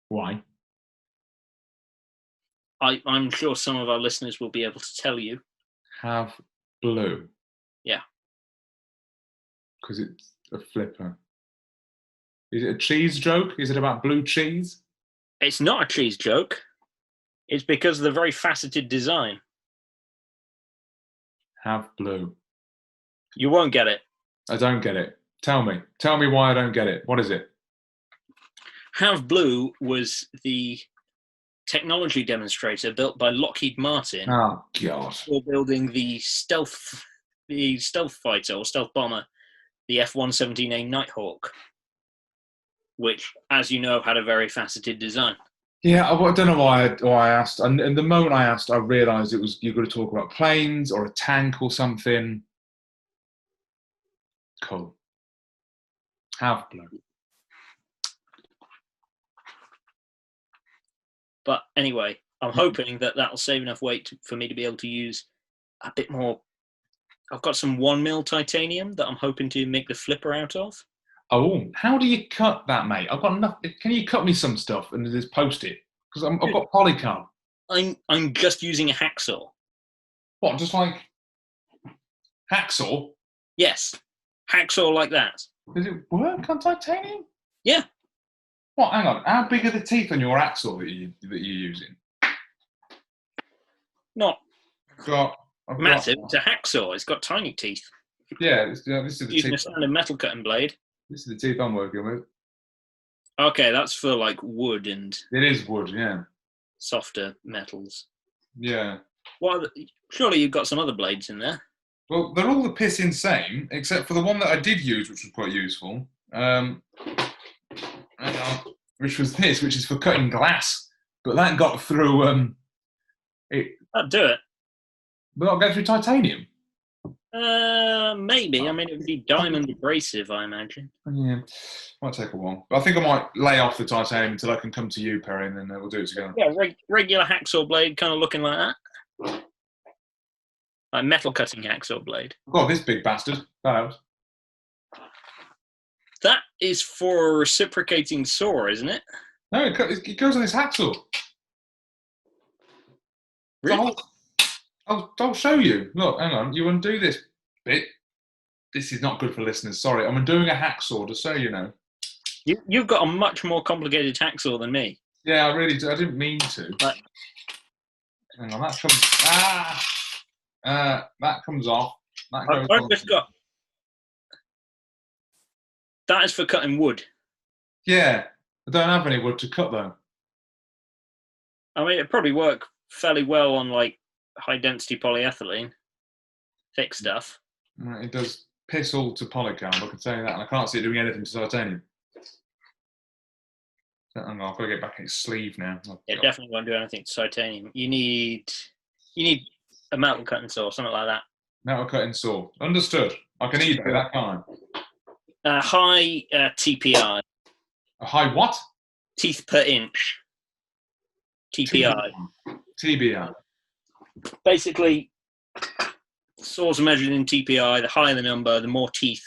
Why? I'm sure some of our listeners will be able to tell you. Have Blue. Yeah. Because it's a flipper. Is it a cheese joke? Is it about blue cheese? It's not a cheese joke. It's because of the very faceted design. Have Blue. You won't get it. I don't get it. Tell me. Tell me why I don't get it. What is it? Have Blue was the technology demonstrator built by Lockheed Martin. Oh, God. For building the stealth fighter or stealth bomber, the F-117A Nighthawk, which, as you know, had a very faceted design. Yeah, I don't know why I asked. And the moment I asked, I realised it was you're going to talk about planes or a tank or something. Cool. Have Blue. But anyway, I'm hoping that that'll save enough weight for me to be able to use a bit more. I've got some 1mm titanium that I'm hoping to make the flipper out of. Oh, how do you cut that, mate? I've got nothing. Can you cut me some stuff and just post it? Because I've got polycarbonate. I'm just using a hacksaw. What, just like hacksaw? Yes, hacksaw like that. Does it work on titanium? Yeah. What? Hang on. How big are the teeth on your hacksaw that you're using? Not I've massive. got, It's a hacksaw. It's got tiny teeth. yeah, this is the Using a teeth. standard metal cutting blade. This is the teeth I'm working with. Okay, that's for like wood and It is wood, yeah. softer metals. Yeah. Surely you've got some other blades in there. Well, they're all the piss insane, except for the one that I did use, which was quite useful. Hang on, which was this, which is for cutting glass. But that got through That'd do it. but not go through titanium. Maybe. I mean, it would be diamond abrasive, I imagine. Yeah, might take a while. But I think I might lay off the titanium until I can come to you, Perry, and then we'll do it together. Yeah, regular hacksaw blade, kind of looking like that. Like metal cutting hacksaw blade. I've got this big bastard. That helps. That is for a reciprocating saw, isn't it? No, it goes on this hacksaw. Really? I'll show you. Look, hang on. You undo this bit. This is not good for listeners. Sorry, I'm undoing a hacksaw, just so you know. You've got a much more complicated hacksaw than me. Yeah, I really do. I didn't mean to. But hang on, that comes. That comes off. That goes I've on. just got. That is for cutting wood. Yeah, I don't have any wood to cut though. I mean, it'd probably work fairly well on like high density polyethylene, thick stuff. It does piss all to polycarb, I can tell you that, and I can't see it doing anything to titanium. Hang on, I've got to get back in its sleeve now. It definitely won't do anything to titanium. You need a metal cutting saw, something like that. Metal cutting saw. Understood. I can eat that, can't I? High TPI, A high what? teeth per inch. TPI. TBI. Basically, saws are measured in TPI. The higher the number, the more teeth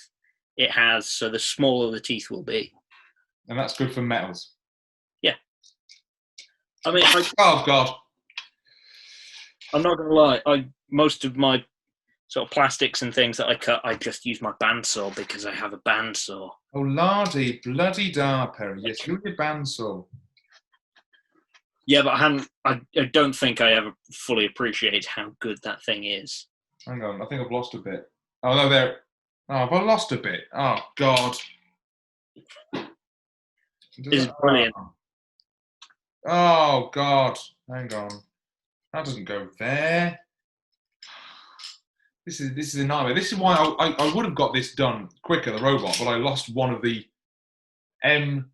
it has, so the smaller the teeth will be. And that's good for metals. Yeah. I mean, oh God. I'm not going to lie. Most of my sort of plastics and things that I cut, I just use my bandsaw because I have a bandsaw. Oh, lardy, bloody da, Perry. Yes, you're your bandsaw. Yeah, but I don't think I ever fully appreciate how good that thing is. Hang on, I think I've lost a bit. Oh, no, there. Oh, have I lost a bit? Oh, God. It's brilliant. Oh, God. Hang on. That doesn't go there. This is a nightmare. This is why I would have got this done quicker, the robot, but I lost one of the M2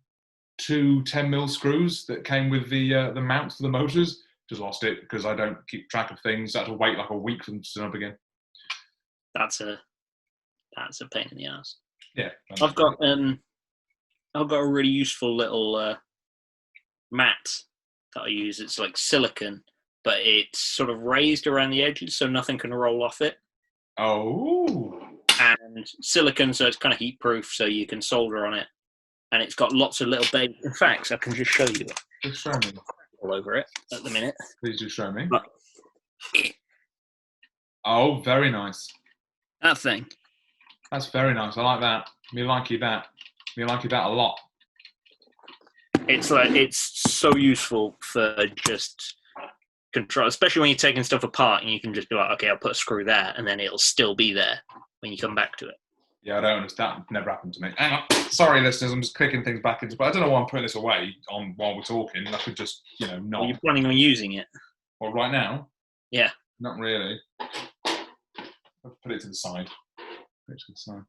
10mm screws that came with the mount for the motors. Just lost it because I don't keep track of things. I had to wait like a week for them to turn up again. That's a pain in the ass. Yeah. I've got a really useful little mat that I use. It's like silicon, but it's sort of raised around the edges so nothing can roll off it. Oh. And silicon, so it's kind of heat proof, so you can solder on it. And it's got lots of little baby. In fact, I can just show you Just show me. all over it at the minute. Please just show me. But Oh, very nice. that thing. That's very nice. I like that. Me likey that. Me likey that a lot. It's so useful for just control, especially when you're taking stuff apart and you can just be like, okay, I'll put a screw there, and then it'll still be there when you come back to it. Yeah, I don't understand. Never happened to me. Hang on. Sorry, listeners. I'm just clicking things back into. But I don't know why I'm putting this away on while we're talking. I could just, not. Are you planning on using it? Well, right now. Yeah. Not really. I'll put it to the side. Put it to the side.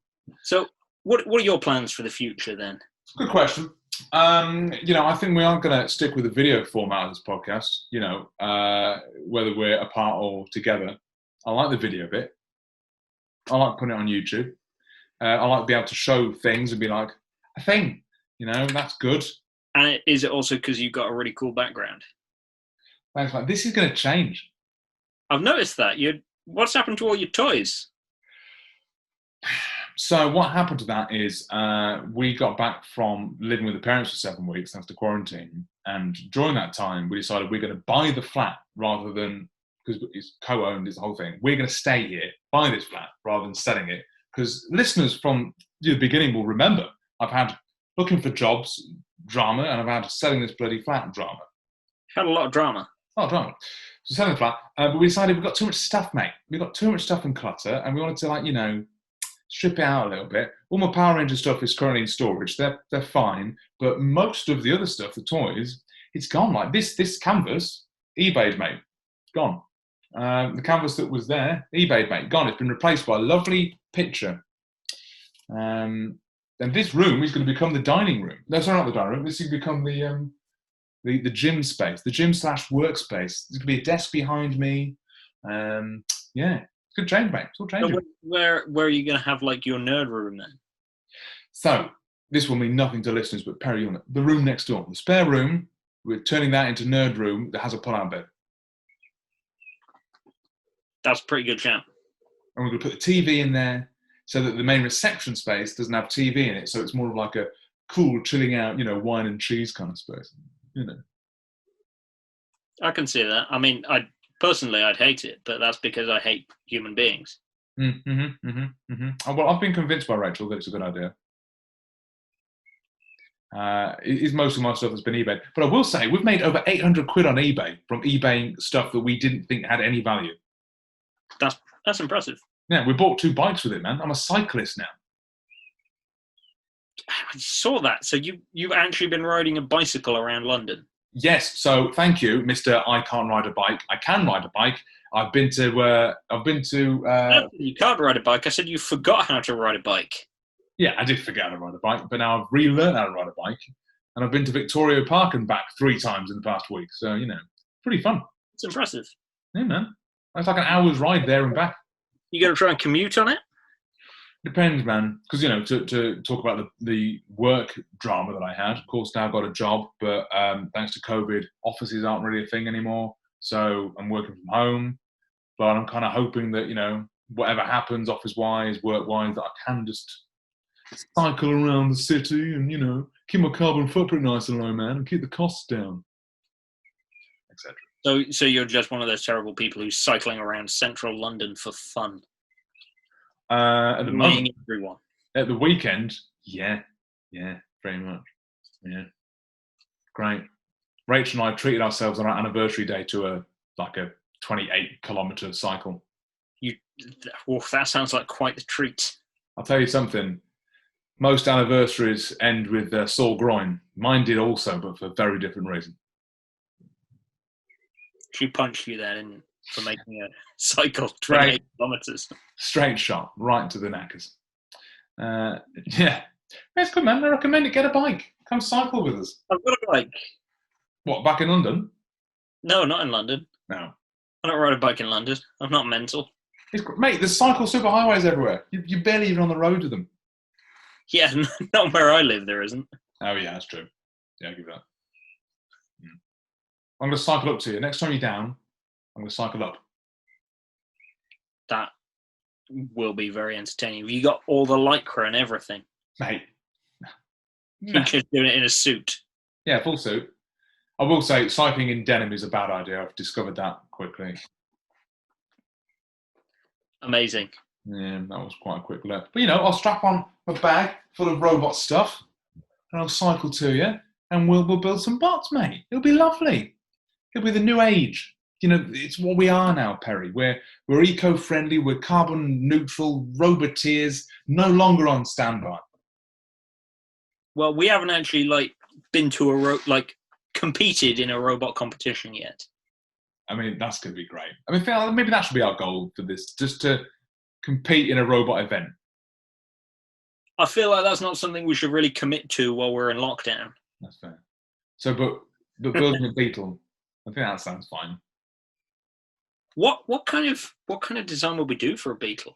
So, what are your plans for the future then? Good question. I think we are going to stick with the video format of this podcast. Whether we're apart or together. I like the video bit. I like putting it on YouTube. I like to be able to show things and be like, a thing, that's good. And is it also because you've got a really cool background? Thanks, mate. This is going to change. I've noticed that. What's happened to all your toys? So what happened to that is we got back from living with the parents for 7 weeks thanks to quarantine, and during that time we decided we're going to buy the flat rather than, because it's co-owned, it's the whole thing. We're going to stay here, buy this flat rather than selling it, because listeners from the beginning will remember I've had looking for jobs drama, and I've had selling this bloody flat drama. Had a lot of drama. Oh, drama. So selling the flat, but we decided we've got too much stuff, mate. We've got too much stuff and clutter, and we wanted to, strip it out a little bit. All my Power Ranger stuff is currently in storage. They're fine, but most of the other stuff, the toys, it's gone. Like this canvas, eBayed, mate, gone. The canvas that was there, eBayed, mate, gone. It's been replaced by a lovely picture. And this room is going to become the dining room. No, sorry, not the dining room. This is going to become the gym space, the gym / workspace. There's going to be a desk behind me. Yeah. Good change, mate. It's all changing. So where are you going to have like your nerd room then? So this will mean nothing to listeners, but Perry, the room next door, the spare room, we're turning that into nerd room that has a pull-out bed. That's a pretty good shout. And we're going to put the TV in there so that the main reception space doesn't have TV in it. So it's more of like a cool, chilling out, wine and cheese kind of space. I can see that. I mean, Personally, I'd hate it, but that's because I hate human beings. Oh, well, I've been convinced by Rachel that it's a good idea. Most of my stuff has been eBay. But I will say, we've made over 800 quid on eBay from eBaying stuff that we didn't think had any value. That's impressive. Yeah, we bought 2 bikes with it, man. I'm a cyclist now. I saw that. So you've actually been riding a bicycle around London? Yes, so thank you, Mr. I can't ride a bike. I can ride a bike. I've been to. You can't ride a bike. I said you forgot how to ride a bike. Yeah, I did forget how to ride a bike, but now I've relearned how to ride a bike, and I've been to Victoria Park and back 3 times in the past week. So pretty fun. It's impressive. Yeah, man. It's like an hour's ride there and back. You going to try and commute on it? Depends, man. Because to talk about the work drama that I had. Of course, now I've got a job, but thanks to COVID, offices aren't really a thing anymore. So I'm working from home, but I'm kind of hoping that whatever happens, office-wise, work-wise, that I can just cycle around the city and keep my carbon footprint nice and low, man, and keep the costs down, etc. So you're just one of those terrible people who's cycling around central London for fun. At the moment, everyone. At the weekend, yeah, very much, yeah, great. Rachel and I treated ourselves on our anniversary day to a 28-kilometre cycle. That sounds like quite the treat. I'll tell you something. Most anniversaries end with sore groin. Mine did also, but for a very different reason. She punched you there, didn't? For making a cycle 28 kilometres. Straight shot, right to the knackers. Yeah. That's good, man. I recommend it. Get a bike. Come cycle with us. I've got a bike. What, back in London? No, not in London. No. I don't ride a bike in London. I'm not mental. Mate, there's cycle superhighways everywhere. You're barely even on the road to them. Yeah, not where I live, there isn't. Oh, yeah, that's true. Yeah, I'll give you that. I'm going to cycle up to you. Next time you're down, I'm going to cycle up. That will be very entertaining. Have you got all the lycra and everything? Mate. You're just doing it in a suit. Yeah, full suit. I will say cycling in denim is a bad idea. I've discovered that quickly. Amazing. Yeah, that was quite a quick learn. But I'll strap on a bag full of robot stuff and I'll cycle to you and we'll build some bots, mate. It'll be lovely. It'll be the new age. It's what we are now, Perry. We're eco-friendly, we're carbon neutral, Roboteers, no longer on standby. Well, we haven't actually been to competed in a robot competition yet. I mean, that's going to be great. I mean, maybe that should be our goal for this, just to compete in a robot event. I feel like that's not something we should really commit to while we're in lockdown. That's fair. So, but building a beetle, I think that sounds fine. What kind of design would we do for a beetle?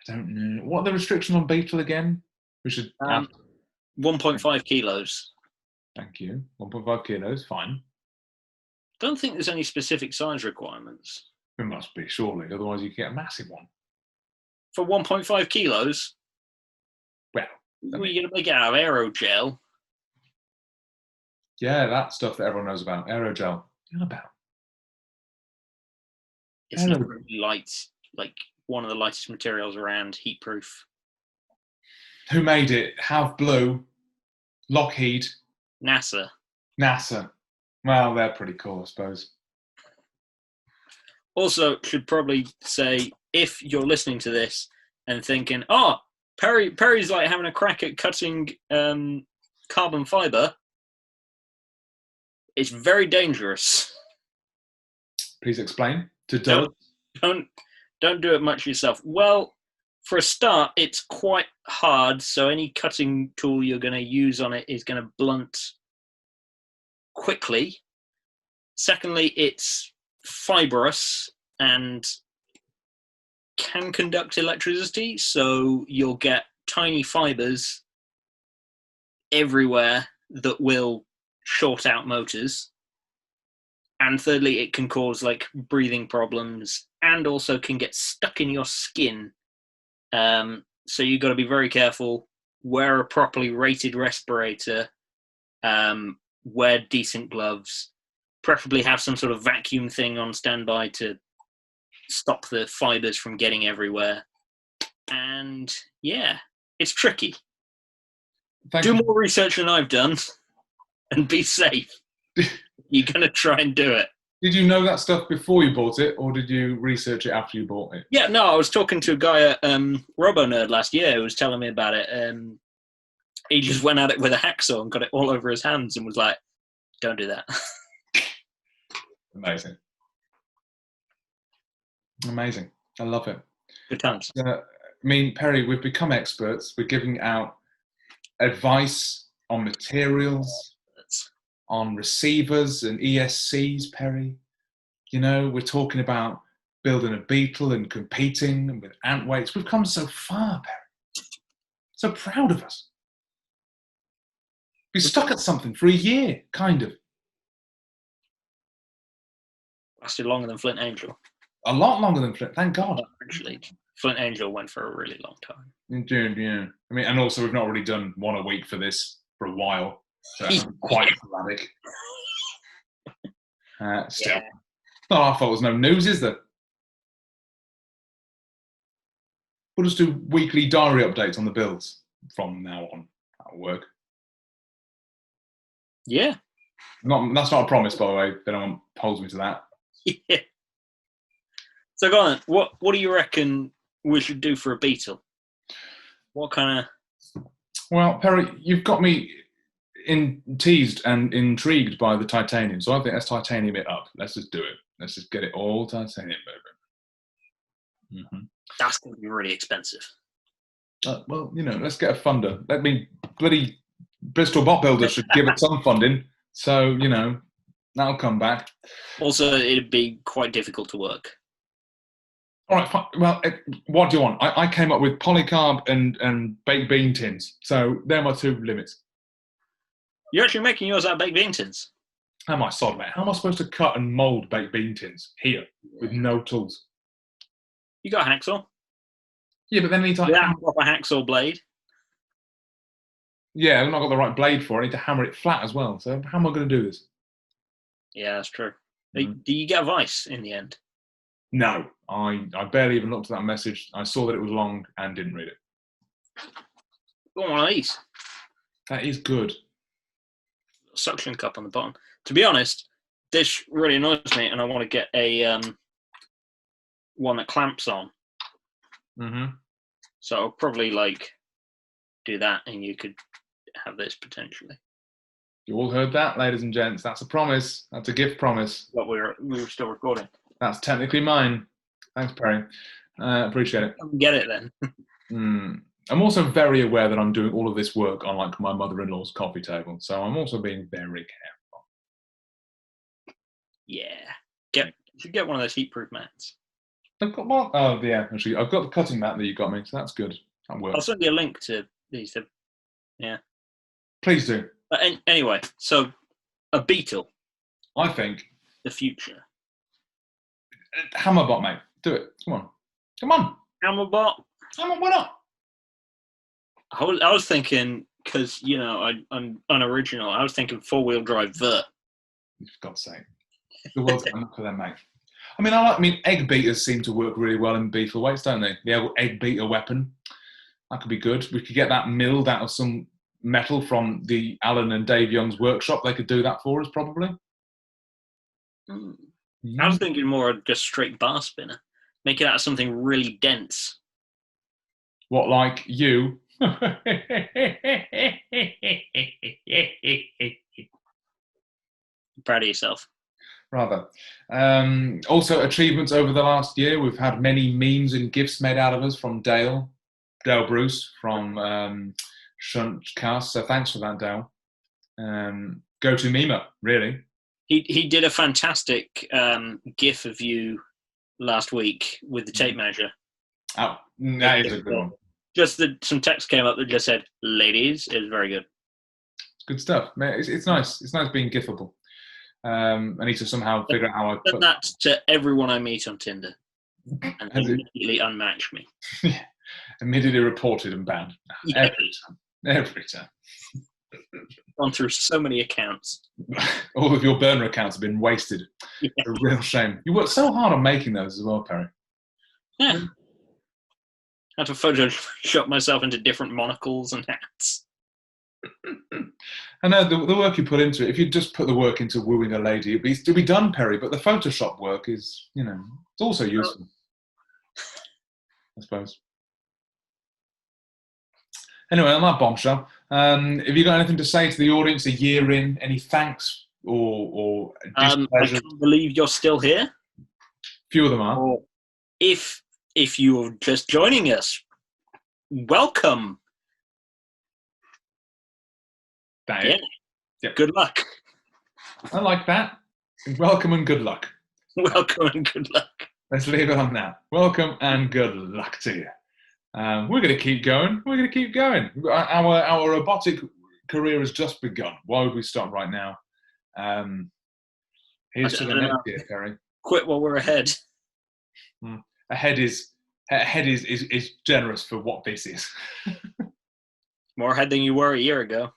I don't know. What are the restrictions on beetle again? We should 1.5 kilos. Thank you. 1.5 kilos, fine. don't think there's any specific size requirements. There must be, surely. Otherwise, you get a massive one. For 1.5 kilos, Well, what are you going to make it out of aerogel? yeah, that stuff that everyone knows about. Aerogel. You know about? It's not really light, like one of the lightest materials around, heat proof. Who made it? Have Blue? Lockheed? NASA. NASA. Well, they're pretty cool, I suppose. Also, should probably say, if you're listening to this and thinking, oh, Perry's like having a crack at cutting carbon fibre, it's very dangerous. Please explain to Doug. Don't do it much yourself. Well, for a start, it's quite hard, so any cutting tool you're going to use on it is going to blunt quickly. Secondly, it's fibrous and can conduct electricity, so you'll get tiny fibers everywhere that will short out motors. And thirdly, it can cause like breathing problems and also can get stuck in your skin. So you've got to be very careful, wear a properly rated respirator, wear decent gloves, preferably have some sort of vacuum thing on standby to stop the fibers from getting everywhere. And yeah, it's tricky. Do more research than I've done and be safe. You're going to try and do it. Did you know that stuff before you bought it, or did you research it after you bought it? Yeah, no, I was talking to a guy at RoboNerd last year who was telling me about it. He just went at it with a hacksaw and got it all over his hands and was like, don't do that. Amazing. Amazing. I love it. Good times. I mean, Perry, we've become experts. We're giving out advice on materials, on receivers and ESCs, Perry. You know, we're talking about building a Beetle and competing with ant weights. We've come so far, Perry. So proud of us. We stuck at something for a year, kind of. Lasted longer than Flint Angel. A lot longer than Flint, thank God. Actually, Flint Angel went for a really long time. Indeed, yeah. I mean, and also we've not really done one a week for this for a while. So that's quite sporadic. Still. Yeah. Not our fault there's no news, is there? We'll just do weekly diary updates on the builds from now on. That'll work. Yeah. That's not a promise, by the way. If anyone holds me to that. Yeah. So go on. What do you reckon we should do for a Beetle? What kind of... Well, Perry, you've got me teased and intrigued by the titanium, so I think let's titanium it up. Let's just do it. Let's just get it all titanium, baby. Mm-hmm. That's going to be really expensive. Well, you know, let's get a funder. Let me bloody Bristol Bot Builder should give it some funding. So, you know, that'll come back. Also, it'd be quite difficult to work. All right, fine. Well, what do you want? I came up with polycarb and baked bean tins. So they're my two limits. You're actually making yours out of baked bean tins? How am I sod, mate? How am I supposed to cut and mould baked bean tins here with no tools? You got a hacksaw? Yeah, but then I need to... Yeah, a hacksaw blade. Yeah, I've not got the right blade for it. I need to hammer it flat as well. So how am I going to do this? Yeah, that's true. Do you get a vice in the end? No, I barely even looked at that message. I saw that it was long and didn't read it. Got one of these. That is good. Suction cup on the bottom. To be honest, this really annoys me, and I want to get a one that clamps on. Mm-hmm. So I'll probably do that, and you could have this potentially. You all heard that, ladies and gents. That's a promise. That's a gift promise. But we were still recording. That's technically mine. Thanks, Perry. Appreciate it. Get it then. I'm also very aware that I'm doing all of this work on my mother-in-law's coffee table, so I'm also being very careful. Yeah, you should get one of those heat-proof mats. I've got one. Oh yeah, actually, I've got the cutting mat that you got me, so that's good. That works. I'll send you a link to these. Yeah. Please do. But anyway, so a Beetle. I think the future? Hammerbot, mate. Do it. Come on. Come on. Hammerbot? Why not? I was thinking, because, you know, I'm unoriginal, I was thinking four-wheel drive vert. For God's sake. The world's got enough for them, mate. I mean, egg beaters seem to work really well in beetle weights, don't they? The egg beater weapon. That could be good. We could get that milled out of some metal from the Alan and Dave Young's workshop. They could do that for us, probably. I was thinking more of just straight bar spinner. Make it out of something really dense. What, like you? Proud of yourself. Rather. Also, achievements over the last year. We've had many memes and gifs made out of us from Dale Bruce from Shuntcast. So thanks for that, Dale. Go-to memer, really. He did a fantastic gif of you last week with the tape measure. Oh, that is a good one. Just some text came up that just said "ladies" is very good. It's good stuff. It's nice. It's nice being gifable. I need to somehow figure out how I put that to everyone I meet on Tinder, and they immediately unmatch me. Immediately reported and banned. Yeah. Every time. Gone through so many accounts. All of your burner accounts have been wasted. Yeah. A real shame. You worked so hard on making those as well, Perry. Yeah. I had to Photoshop myself into different monocles and hats. I know the work you put into it. If you just put the work into wooing a lady, it'd be done, Perry. But the Photoshop work is, it's also useful. I suppose. Anyway, on that bombshell, have you got anything to say to the audience a year in? Any thanks or displeasure? I can't believe you're still here. Few of them are. Or if you're just joining us, welcome. Yeah. Good luck. I like that. Welcome and good luck. Welcome and good luck. Let's leave it on that. Welcome and good luck to you. We're going to keep going. We're going to keep going. Our robotic career has just begun. Why would we stop right now? Here's to the next year, Perry. Quit while we're ahead. Ahead is generous for what this is. More ahead than you were a year ago.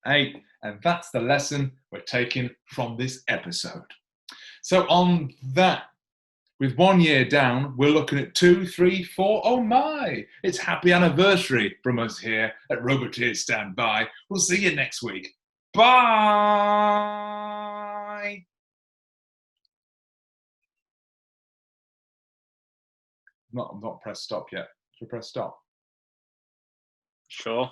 Hey, and that's the lesson we're taking from this episode. So on that, with 1 year down, we're looking at 2, 3, 4. Oh my! It's happy anniversary from us here at Roboteers Stand By. We'll see you next week. Bye! I'm not pressed stop yet. Should I press stop? Sure.